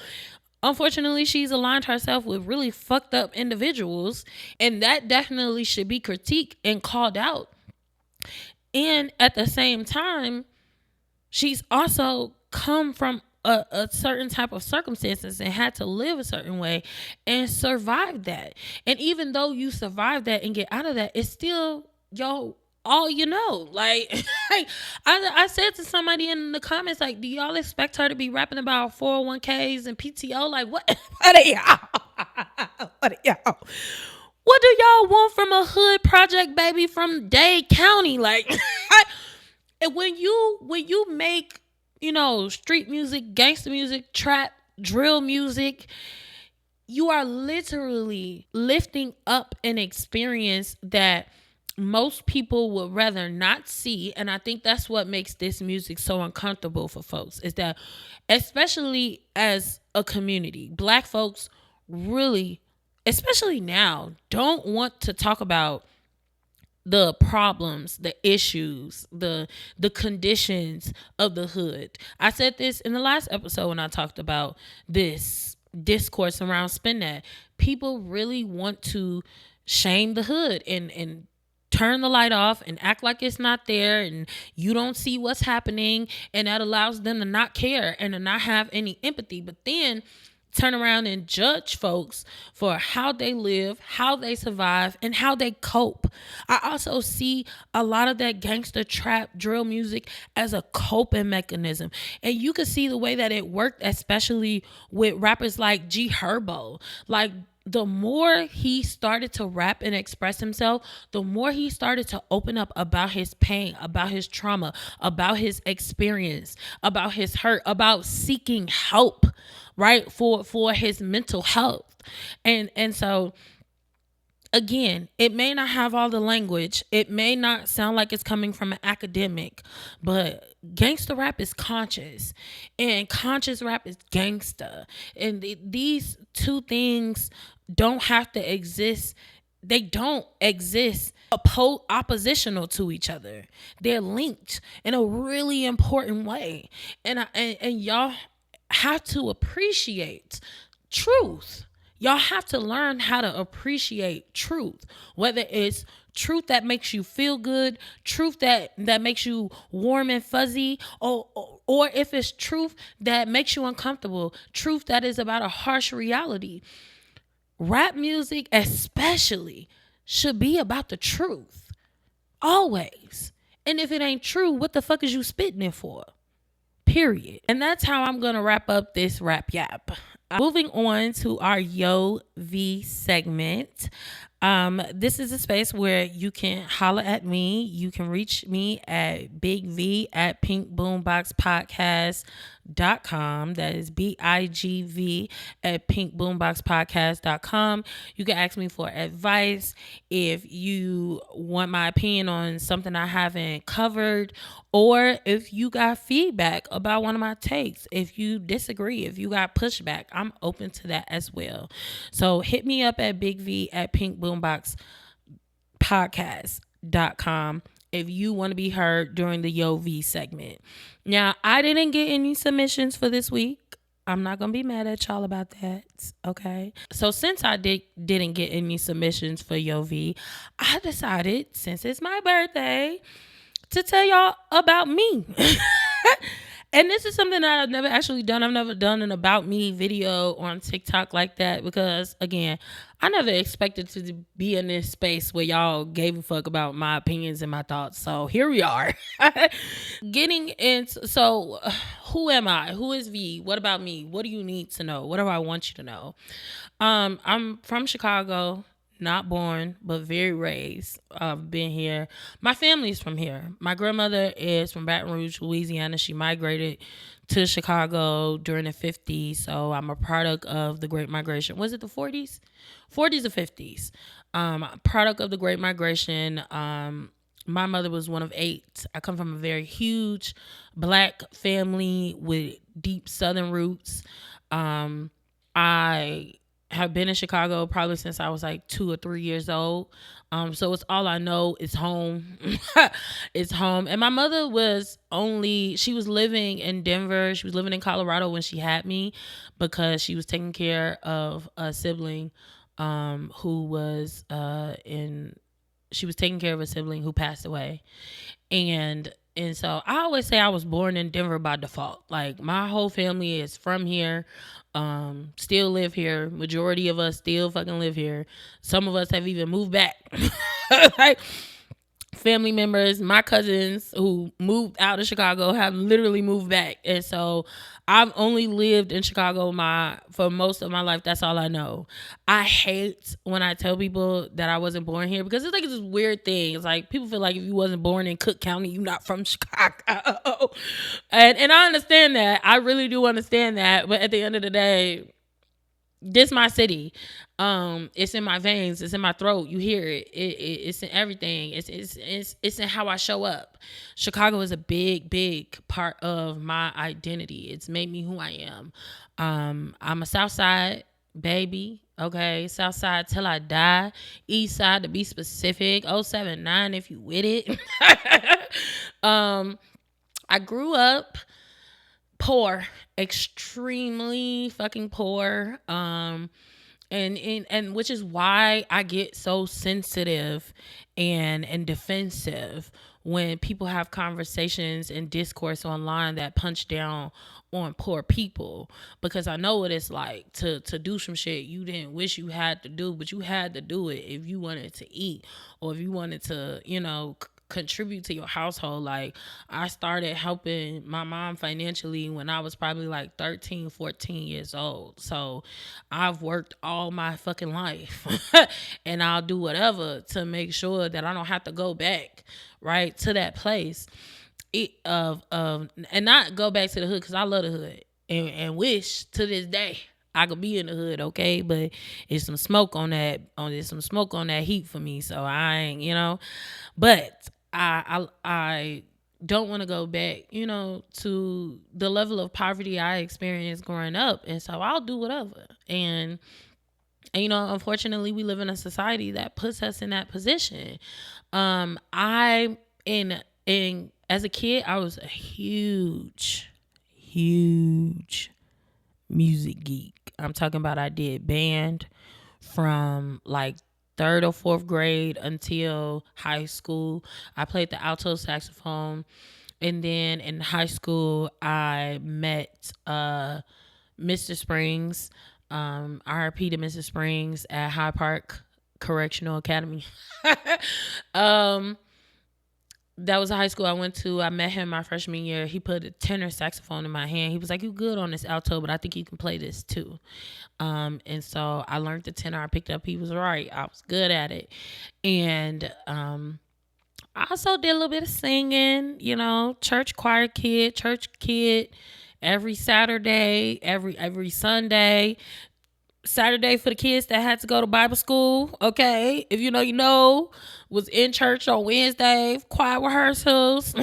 Unfortunately, she's aligned herself with really fucked up individuals, and that definitely should be critiqued and called out. And at the same time, she's also come from a certain type of circumstances and had to live a certain way and survive that. And even though you survive that and get out of that, it's still all you know. Like, I said to somebody in the comments, like, do y'all expect her to be rapping about 401ks and PTO? Like, what are y'all? What are y'all? What do y'all want from a hood project baby from Dade County? Like, and when you make, you know, street music, gangster music, trap, drill music, you are literally lifting up an experience that most people would rather not see. And I think that's what makes this music so uncomfortable for folks, is that, especially as a community, Black folks really, especially now, don't want to talk about the problems, the issues, the conditions of the hood. I said this in the last episode when I talked about this discourse around Spin That. People really want to shame the hood and turn the light off and act like it's not there, and you don't see what's happening, and that allows them to not care and to not have any empathy. But then turn around and judge folks for how they live, how they survive, and how they cope. I also see a lot of that gangster trap drill music as a coping mechanism. And you can see the way that it worked, especially with rappers like G Herbo. Like, the more he started to rap and express himself, the more he started to open up about his pain, about his trauma, about his experience, about his hurt, about seeking help, right, for his mental health. And so, again, it may not have all the language. It may not sound like it's coming from an academic, but gangster rap is conscious, and conscious rap is gangster. And these two things don't have to exist. They don't exist oppositional to each other. They're linked in a really important way. And y'all have to appreciate truth. Y'all have to learn how to appreciate truth, whether it's truth that makes you feel good, truth that makes you warm and fuzzy, or if it's truth that makes you uncomfortable, truth that is about a harsh reality. Rap music especially should be about the truth, always. And if it ain't true, what the fuck is you spitting it for? Period. And that's how I'm going to wrap up this rap yap. Moving on to our Yo V segment. This is a space where you can holler at me. You can reach me at Big V at Pink Boombox Podcast.com. That is BIGV at pinkboomboxpodcast.com. You can ask me for advice if you want my opinion on something I haven't covered, or if you got feedback about one of my takes. If you disagree, if you got pushback, I'm open to that as well. So hit me up at Big V at pinkboomboxpodcast.com if you want to be heard during the Yo V segment. Now, I didn't get any submissions for this week. I'm not going to be mad at y'all about that, okay? So since I didn't get any submissions for Yo V, I decided, since it's my birthday, to tell y'all about me. And this is something that I've never actually done. I've never done an about me video on TikTok like that because, again, I never expected to be in this space where y'all gave a fuck about my opinions and my thoughts. So here we are. Getting into, so who am I? Who is V? What about me? What do you need to know? What do I want you to know? I'm from Chicago. Not born, but very raised. I've been here. My family's from here. My grandmother is from Baton Rouge, Louisiana. She migrated to Chicago during the 50s. So I'm a product of the Great Migration. Was it the 40s? 40s or 50s. Product of the Great Migration. My mother was one of 8. I come from a very huge black family with deep Southern roots. I have been in Chicago probably since I was like 2 or 3 years old. So it's all I know. It's home. It's home. And my mother she was living in Denver. She was living in Colorado when she had me because she was taking care of a sibling who was she was taking care of a sibling who passed away. And so I always say I was born in Denver by default. Like, my whole family is from here, still live here. Majority of us still fucking live here. Some of us have even moved back. Like, family members, my cousins who moved out of Chicago have literally moved back. And so I've only lived in Chicago for most of my life. That's all I know. I hate when I tell people that I wasn't born here because it's like this weird thing. It's like people feel like if you wasn't born in Cook County, you're not from Chicago. And I understand that. I really do understand that. But at the end of the day, this my city. It's in my veins. It's in my throat. You hear it. It's in everything. It's in how I show up. Chicago is a big part of my identity. It's made me who I am. I'm a Southside baby. Okay, Southside till I die. East Side to be specific. 079 if you with it. I grew up poor, extremely fucking poor. And which is why I get so sensitive and defensive when people have conversations and discourse online that punch down on poor people, because I know what it's like to do some shit you didn't wish you had to do, but you had to do it if you wanted to eat or if you wanted to, contribute to your household. Like, I started helping my mom financially when I was probably like 13, 14 years old. So I've worked all my fucking life and I'll do whatever to make sure that I don't have to go back right to that place and not go back to the hood, because I love the hood and wish to this day I could be in the hood, okay? But it's some smoke on that. There's some smoke on that heat for me, so I ain't, But I don't want to go back, to the level of poverty I experienced growing up, and so I'll do whatever. And unfortunately, we live in a society that puts us in that position. I in as a kid, I was a huge music geek. I'm talking about I did band from like 3rd or 4th grade until high school. I played the alto saxophone. And then in high school, I met Mr. Springs, RIP to Mr. Springs at High Park Correctional Academy. That was a high school I went to. I met him my freshman year. He put a tenor saxophone in my hand. He was like, "You good on this alto, but I think you can play this too." And so I learned the tenor. I picked up. He was right. I was good at it. And I also did a little bit of singing, church choir kid, church kid, every Saturday, every Sunday. Saturday for the kids that had to go to Bible school, okay? If you know, was in church on Wednesday, choir rehearsals,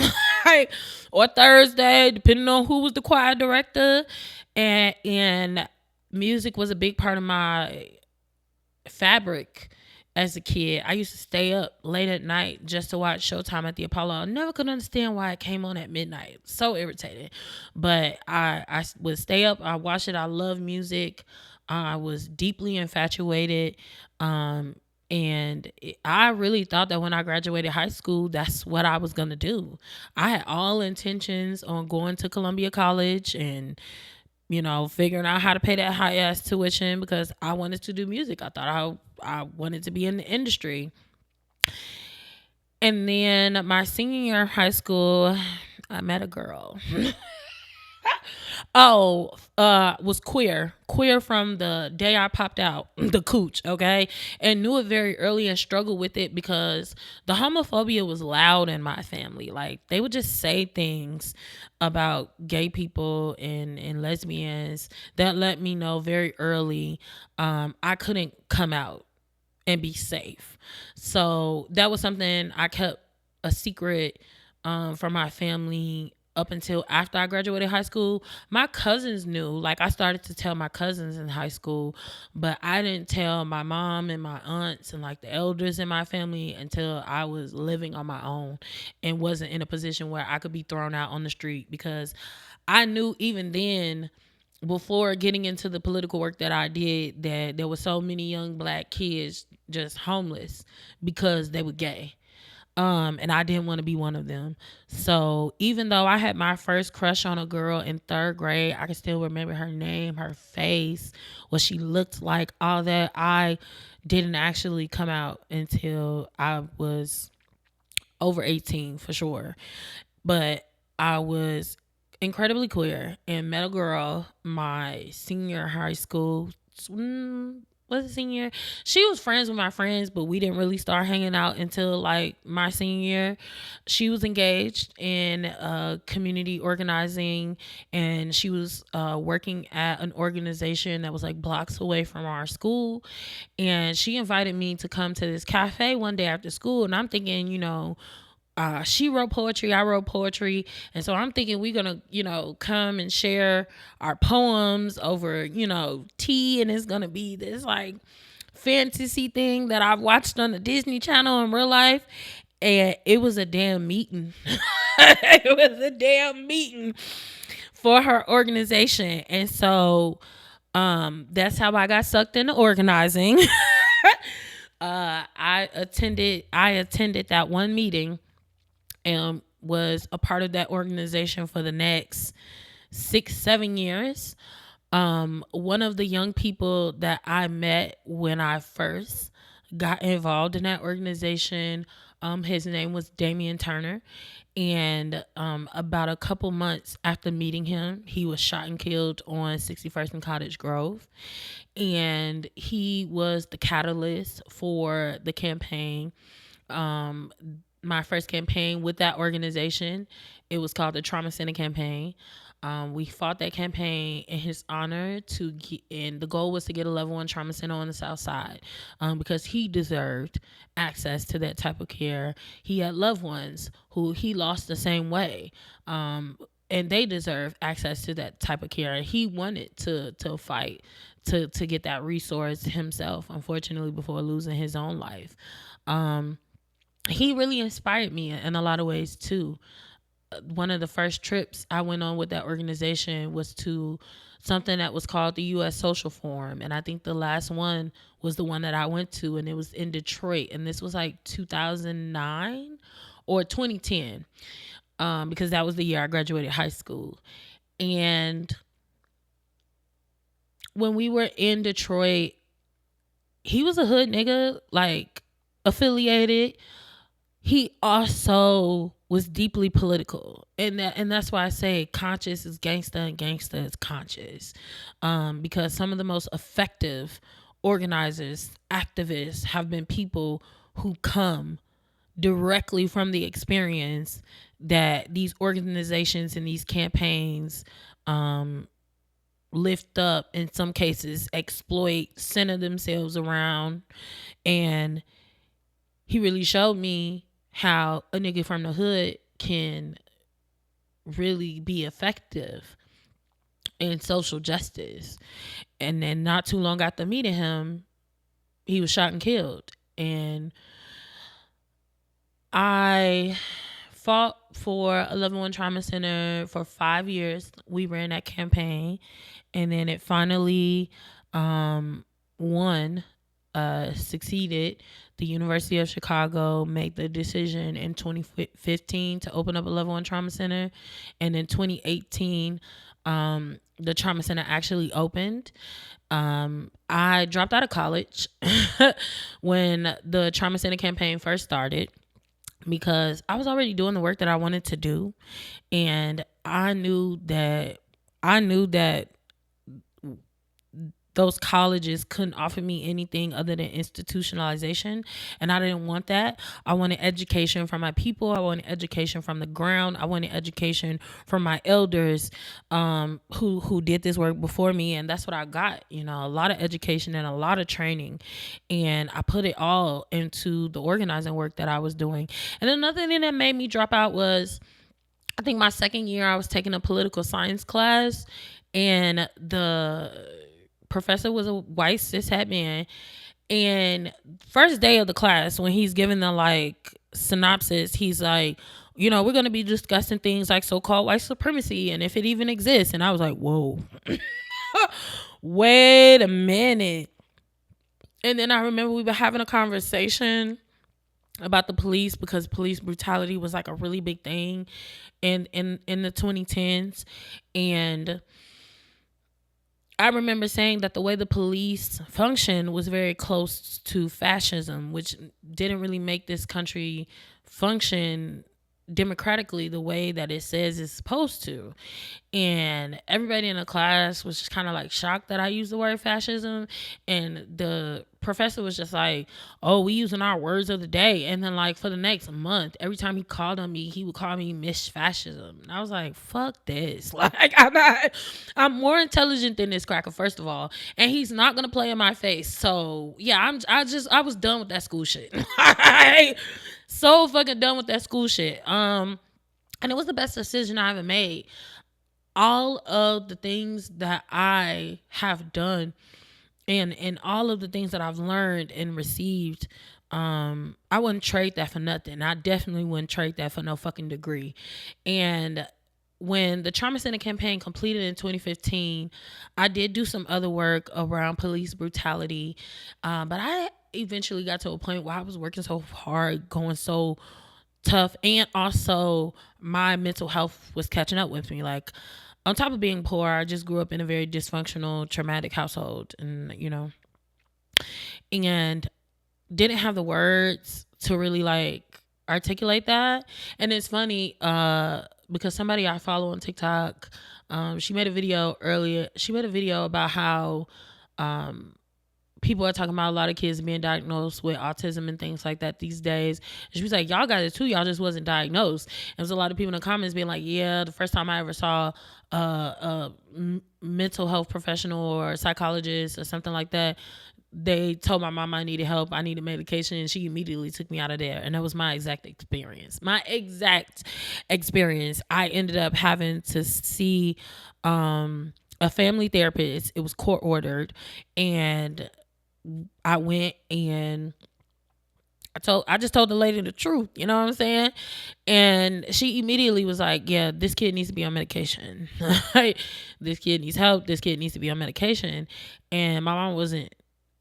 or Thursday, depending on who was the choir director. And music was a big part of my fabric as a kid. I used to stay up late at night just to watch Showtime at the Apollo. I never could understand why it came on at midnight. So irritating. But I would stay up. I watched it. I love music. I was deeply infatuated. And And I really thought that when I graduated high school, that's what I was going to do. I had all intentions on going to Columbia College and, figuring out how to pay that high ass tuition because I wanted to do music. I thought I wanted to be in the industry. And then my senior year of high school, I met a girl. Was queer from the day I popped out the cooch, okay, and knew it very early and struggled with it because the homophobia was loud in my family. Like, they would just say things about gay people and lesbians that let me know very early I couldn't come out and be safe. So that was something I kept a secret from my family up until after I graduated high school. My cousins knew. Like, I started to tell my cousins in high school, but I didn't tell my mom and my aunts and like the elders in my family until I was living on my own and wasn't in a position where I could be thrown out on the street, because I knew even then, before getting into the political work that I did, that there were so many young black kids just homeless because they were gay. And I didn't want to be one of them. So even though I had my first crush on a girl in third grade, I can still remember her name, her face, what she looked like, all that. I didn't actually come out until I was over 18 for sure. But I was incredibly queer and met a girl my senior high school. Was it senior? She was friends with my friends, but we didn't really start hanging out until like my senior year. She was engaged in community organizing, and she was working at an organization that was like blocks away from our school. And she invited me to come to this cafe one day after school, and I'm thinking, she wrote poetry, I wrote poetry. And so I'm thinking we're going to, come and share our poems over, tea. And it's going to be this like fantasy thing that I've watched on the Disney Channel in real life. And it was a damn meeting. It was a damn meeting for her organization. And so that's how I got sucked into organizing. I attended that one meeting and was a part of that organization for the next 6-7 years. One of the young people that I met when I first got involved in that organization, his name was Damian Turner. And about a couple months after meeting him, he was shot and killed on 61st and Cottage Grove. And he was the catalyst for the campaign. My first campaign with that organization, it was called the Trauma Center campaign. We fought that campaign in his honor and the goal was to get a level 1 trauma center on the South Side, because he deserved access to that type of care. He had loved ones who he lost the same way, and they deserve access to that type of care. He wanted to fight to get that resource himself, unfortunately, before losing his own life. He really inspired me in a lot of ways too. One of the first trips I went on with that organization was to something that was called the U.S. Social Forum. And I think the last one was the one that I went to, and it was in Detroit. And this was like 2009 or 2010, because that was the year I graduated high school. And when we were in Detroit, he was a hood nigga, like affiliated. He also was deeply political, and that's why I say conscious is gangsta and gangsta is conscious, because some of the most effective organizers, activists have been people who come directly from the experience that these organizations and these campaigns lift up, in some cases exploit, center themselves around. And he really showed me how a nigga from the hood can really be effective in social justice. And then not too long after meeting him, he was shot and killed. And I fought for a level 1 trauma center for 5 years. We ran that campaign, and then it finally won succeeded. The University of Chicago made the decision in 2015 to open up a level 1 trauma center. And in 2018, the trauma center actually opened. I dropped out of college when the trauma center campaign first started because I was already doing the work that I wanted to do. And I knew that those colleges couldn't offer me anything other than institutionalization. And I didn't want that. I wanted education from my people. I wanted education from the ground. I wanted education from my elders who did this work before me. And that's what I got, a lot of education and a lot of training. And I put it all into the organizing work that I was doing. And another thing that made me drop out was, I think my second year I was taking a political science class, and the professor was a white cishet man. And first day of the class, when he's giving the synopsis, he's like, we're going to be discussing things like so-called white supremacy and if it even exists. And I was like, whoa, wait a minute. And then I remember we were having a conversation about the police, because police brutality was like a really big thing in the 2010s. And I remember saying that the way the police functioned was very close to fascism, which didn't really make this country function democratically the way that it says it's supposed to. And everybody in the class was just kind of shocked that I used the word fascism. And the professor was just like, oh, we using our words of the day. And then for the next month, every time he called on me, he would call me Miss Fascism. And I was like, fuck this. I'm more intelligent than this cracker, first of all. And he's not going to play in my face. So yeah, I was done with that school shit. So fucking done with that school shit. And it was the best decision I ever made. All of the things that I have done and all of the things that I've learned and received, I wouldn't trade that for nothing. I definitely wouldn't trade that for no fucking degree. And when the Trauma Center campaign completed in 2015, I did do some other work around police brutality. But I eventually got to a point where I was working so hard, going so tough, and also my mental health was catching up with me. On top of being poor, I just grew up in a very dysfunctional, traumatic household, and and didn't have the words to really articulate that. And it's funny because somebody I follow on TikTok, she made a video earlier. She made a video about how people are talking about a lot of kids being diagnosed with autism and things like that these days. And she was like, y'all got it too. Y'all just wasn't diagnosed. And there's a lot of people in the comments being like, yeah, the first time I ever saw a mental health professional or a psychologist or something like that, they told my mom I needed help, I needed medication, and she immediately took me out of there. And that was my exact experience. I ended up having to see a family therapist. It was court ordered, and I went and I just told the lady the truth, you know what I'm saying? And she immediately was like, yeah, this kid needs to be on medication. This kid needs help. This kid needs to be on medication. And my mom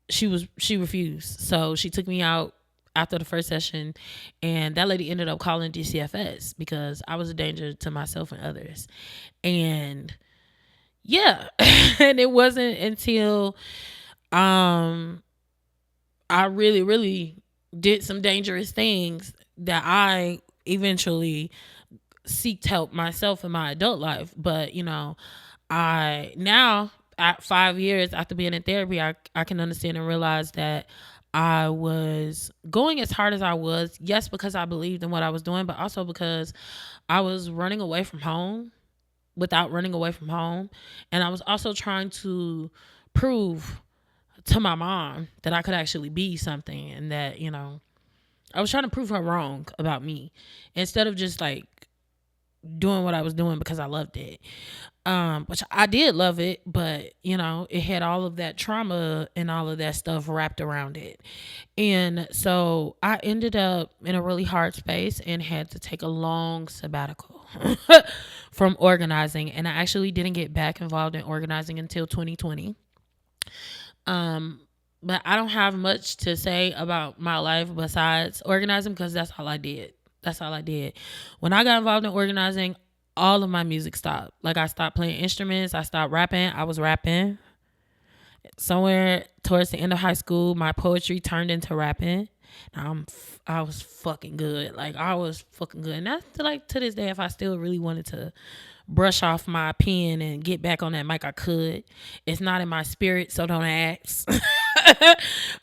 she refused. So she took me out after the first session, and that lady ended up calling DCFS because I was a danger to myself and others. And yeah, and it wasn't until I really, really did some dangerous things that I eventually seeked help myself in my adult life. But, I now at 5 years after being in therapy, I can understand and realize that I was going as hard as I was. Yes, because I believed in what I was doing, but also because I was running away from home without running away from home. And I was also trying to prove to my mom that I could actually be something, and that, I was trying to prove her wrong about me instead of just doing what I was doing because I loved it. Which I did love it, but it had all of that trauma and all of that stuff wrapped around it. And so I ended up in a really hard space and had to take a long sabbatical from organizing. And I actually didn't get back involved in organizing until 2020. but I don't have much to say about my life besides organizing, because that's all I did. That's all I did. When I got involved in organizing, all of my music stopped. Like, I stopped playing instruments. I stopped rapping. I was rapping. Somewhere towards the end of high school, my poetry turned into rapping. I was fucking good. Like, I was fucking good. And that's like, to this day, if I still really wanted to brush off my pen and get back on that mic, I could. It's not in my spirit, so don't ask.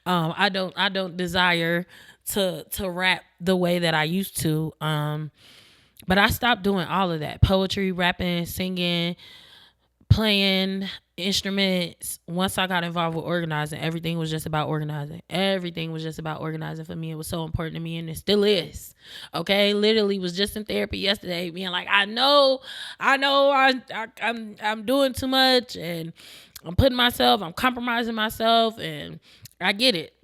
I don't desire to rap the way that I used to. But I stopped doing all of that. Poetry, rapping, singing, playing instruments. Once I got involved with organizing, everything was just about organizing. Everything was just about organizing for me. It was so important to me, and it still is. Okay, literally was just in therapy yesterday, being like, I'm doing too much, and I'm compromising myself, and I get it.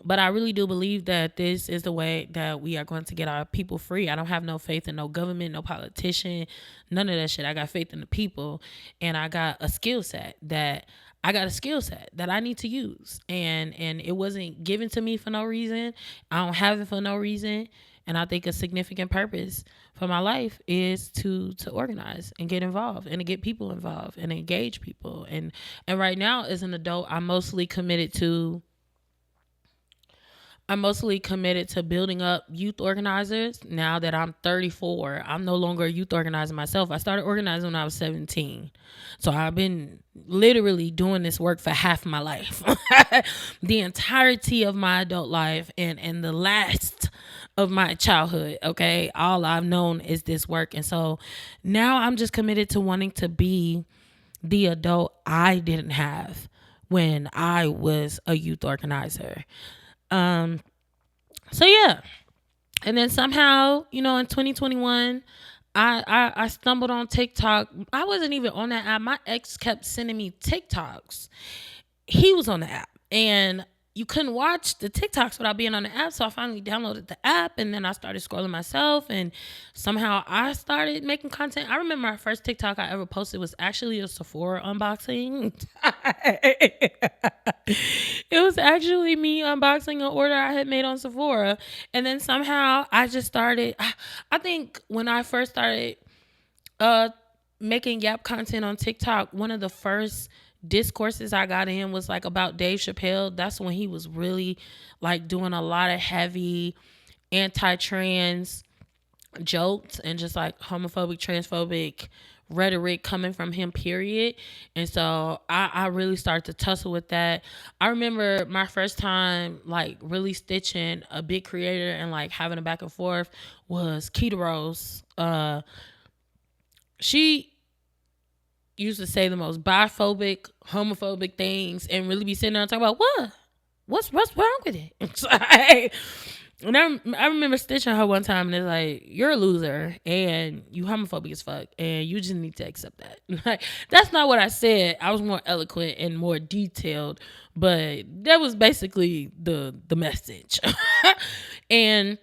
But I really do believe that this is the way that we are going to get our people free. I don't have no faith in no government, no politician, none of that shit. I got faith in the people, and I got a skill set that I need to use. And it wasn't given to me for no reason. I don't have it for no reason. And I think a significant purpose for my life is to organize and get involved and to get people involved and engage people. And right now, as an adult, I'm mostly committed to building up youth organizers. Now that I'm 34, I'm no longer a youth organizer myself. I started organizing when I was 17. So I've been literally doing this work for half my life. The entirety of my adult life and the last of my childhood, okay? All I've known is this work. And so now I'm just committed to wanting to be the adult I didn't have when I was a youth organizer. So yeah. And then somehow, in 2021, I stumbled on TikTok. I wasn't even on that app. My ex kept sending me TikToks. He was on the app, and you couldn't watch the TikToks without being on the app. So I finally downloaded the app, and then I started scrolling myself, and somehow I started making content. I remember my first TikTok I ever posted was actually a Sephora unboxing. It was actually me unboxing an order I had made on Sephora. And then somehow I just started, I think when I first started making Yap content on TikTok, one of the first discourses I got in was like about Dave Chappelle. That's when he was really like doing a lot of heavy anti-trans jokes and just like homophobic, transphobic rhetoric coming from him, period. And so I really started to tussle with that. I remember my first time like really stitching a big creator and like having a back and forth was Keita Rose. She used to say the most biphobic, homophobic things and really be sitting there and talking about what's wrong with it. It's like, and I remember stitching her one time, and it's like, you're a loser and you homophobic as fuck, and you just need to accept that. Like, that's not what I said. I was more eloquent and more detailed, but that was basically the message. And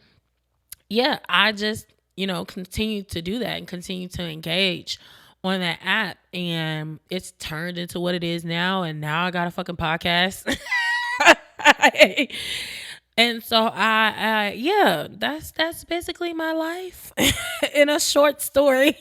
yeah, I just continue to do that and continue to engage on that app, and it's turned into what it is now. And now I got a fucking podcast. And so yeah, that's basically my life in a short story.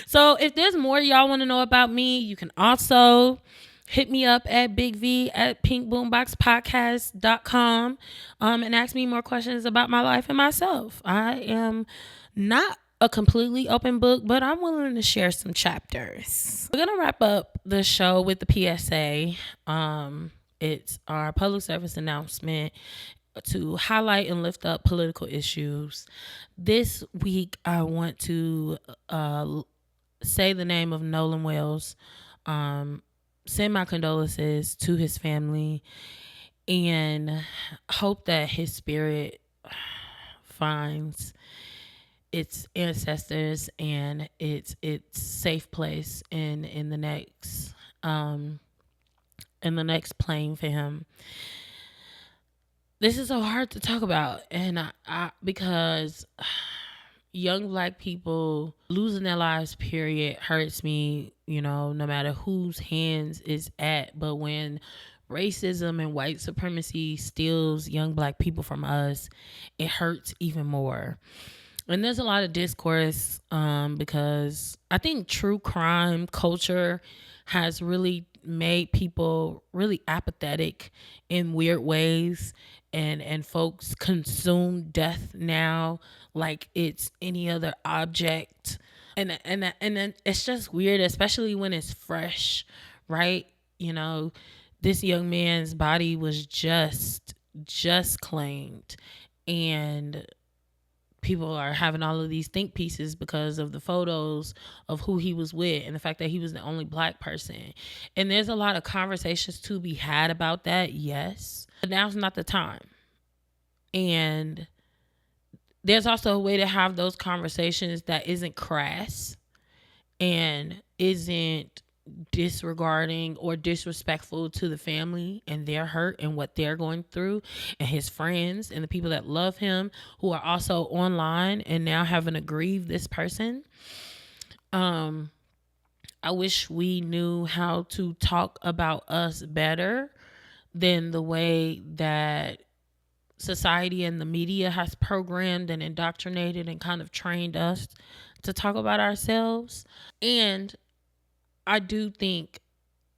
So if there's more y'all want to know about me, you can also hit me up at Big V at pinkboomboxpodcast.com and ask me more questions about my life and myself. I am not a completely open book, but I'm willing to share some chapters. We're going to wrap up the show with the PSA. It's our public service announcement to highlight and lift up political issues. This week, I want to say the name of Nolan Wells, send my condolences to his family, and hope that his spirit finds its ancestors and its safe place in the next plane for him. This is so hard to talk about, and I because young Black people losing their lives, period, hurts me, no matter whose hands it's at. But when racism and white supremacy steals young Black people from us, it hurts even more. And there's a lot of discourse because I think true crime culture has really made people really apathetic in weird ways, and folks consume death now like it's any other object, and then it's just weird, especially when it's fresh, right? You know, this young man's body was just claimed, and people are having all of these think pieces because of the photos of who he was with and the fact that he was the only Black person. And there's a lot of conversations to be had about that, yes, but now's not the time. And there's also a way to have those conversations that isn't crass and isn't disregarding or disrespectful to the family and their hurt and what they're going through, and his friends and the people that love him who are also online and now having to grieve this person. I wish we knew how to talk about us better than the way that society and the media has programmed and indoctrinated and kind of trained us to talk about ourselves. And I do think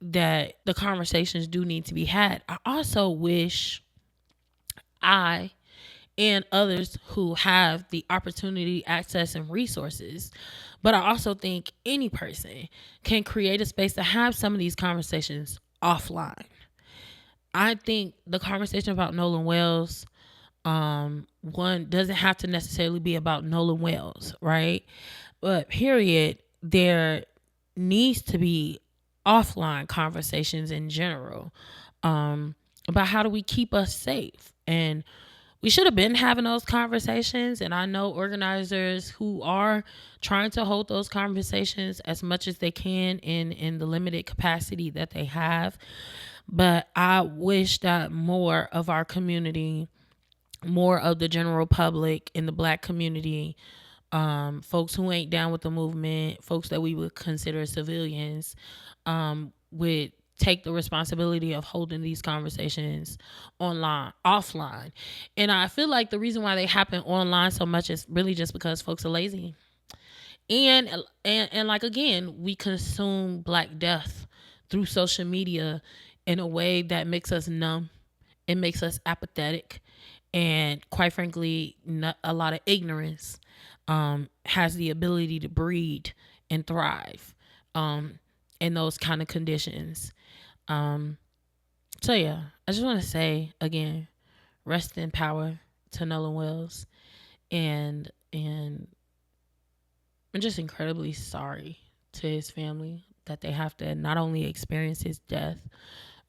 that the conversations do need to be had. I also wish I and others who have the opportunity, access, and resources, but I also think any person can create a space to have some of these conversations offline. I think the conversation about Nolan Wells, one, doesn't have to necessarily be about Nolan Wells, right? But period, there needs to be offline conversations in general about how do we keep us safe. And we should have been having those conversations. And I know organizers who are trying to hold those conversations as much as they can in the limited capacity that they have. But I wish that more of our community, more of the general public in the Black community, folks who ain't down with the movement, folks that we would consider civilians, would take the responsibility of holding these conversations offline. And I feel like the reason why they happen online so much is really just because folks are lazy. And like, again, we consume Black death through social media in a way that makes us numb. It makes us apathetic. And quite frankly, not a lot of ignorance has the ability to breed and thrive in those kind of conditions. So yeah, I just want to say again, rest in power to Nolan Wells, and I'm just incredibly sorry to his family that they have to not only experience his death,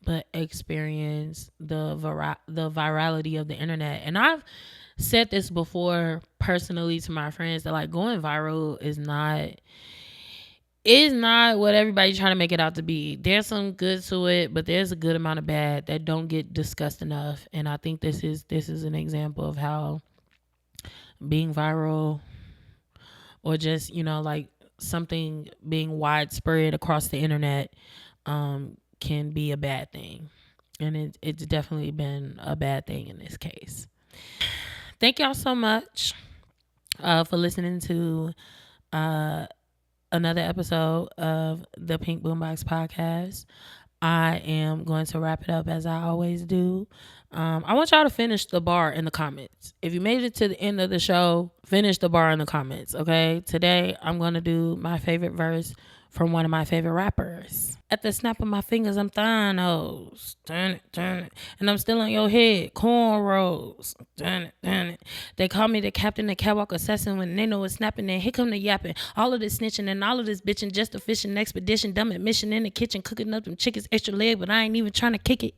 but experience the virality of the internet. And I've said this before personally to my friends that, like, going viral is not what everybody's trying to make it out to be. There's some good to it, but there's a good amount of bad that don't get discussed enough. And I think this is an example of how being viral, or just, like something being widespread across the internet, can be a bad thing. And it's definitely been a bad thing in this case. Thank y'all so much for listening to another episode of the Pink Boombox Podcast. I am going to wrap it up as I always do. I want y'all to finish the bar in the comments. If you made it to the end of the show, finish the bar in the comments, okay? Today, I'm going to do my favorite verse from one of my favorite rappers. At the snap of my fingers, I'm Thanos. Turn it. And I'm still on your head. Cornrows. Turn it. They call me the captain, the catwalk assassin. When they know it's snapping, then here come the yapping. All of this snitching and all of this bitching. Just a fishing expedition. Dumb admission in the kitchen. Cooking up them chickens extra leg, but I ain't even trying to kick it.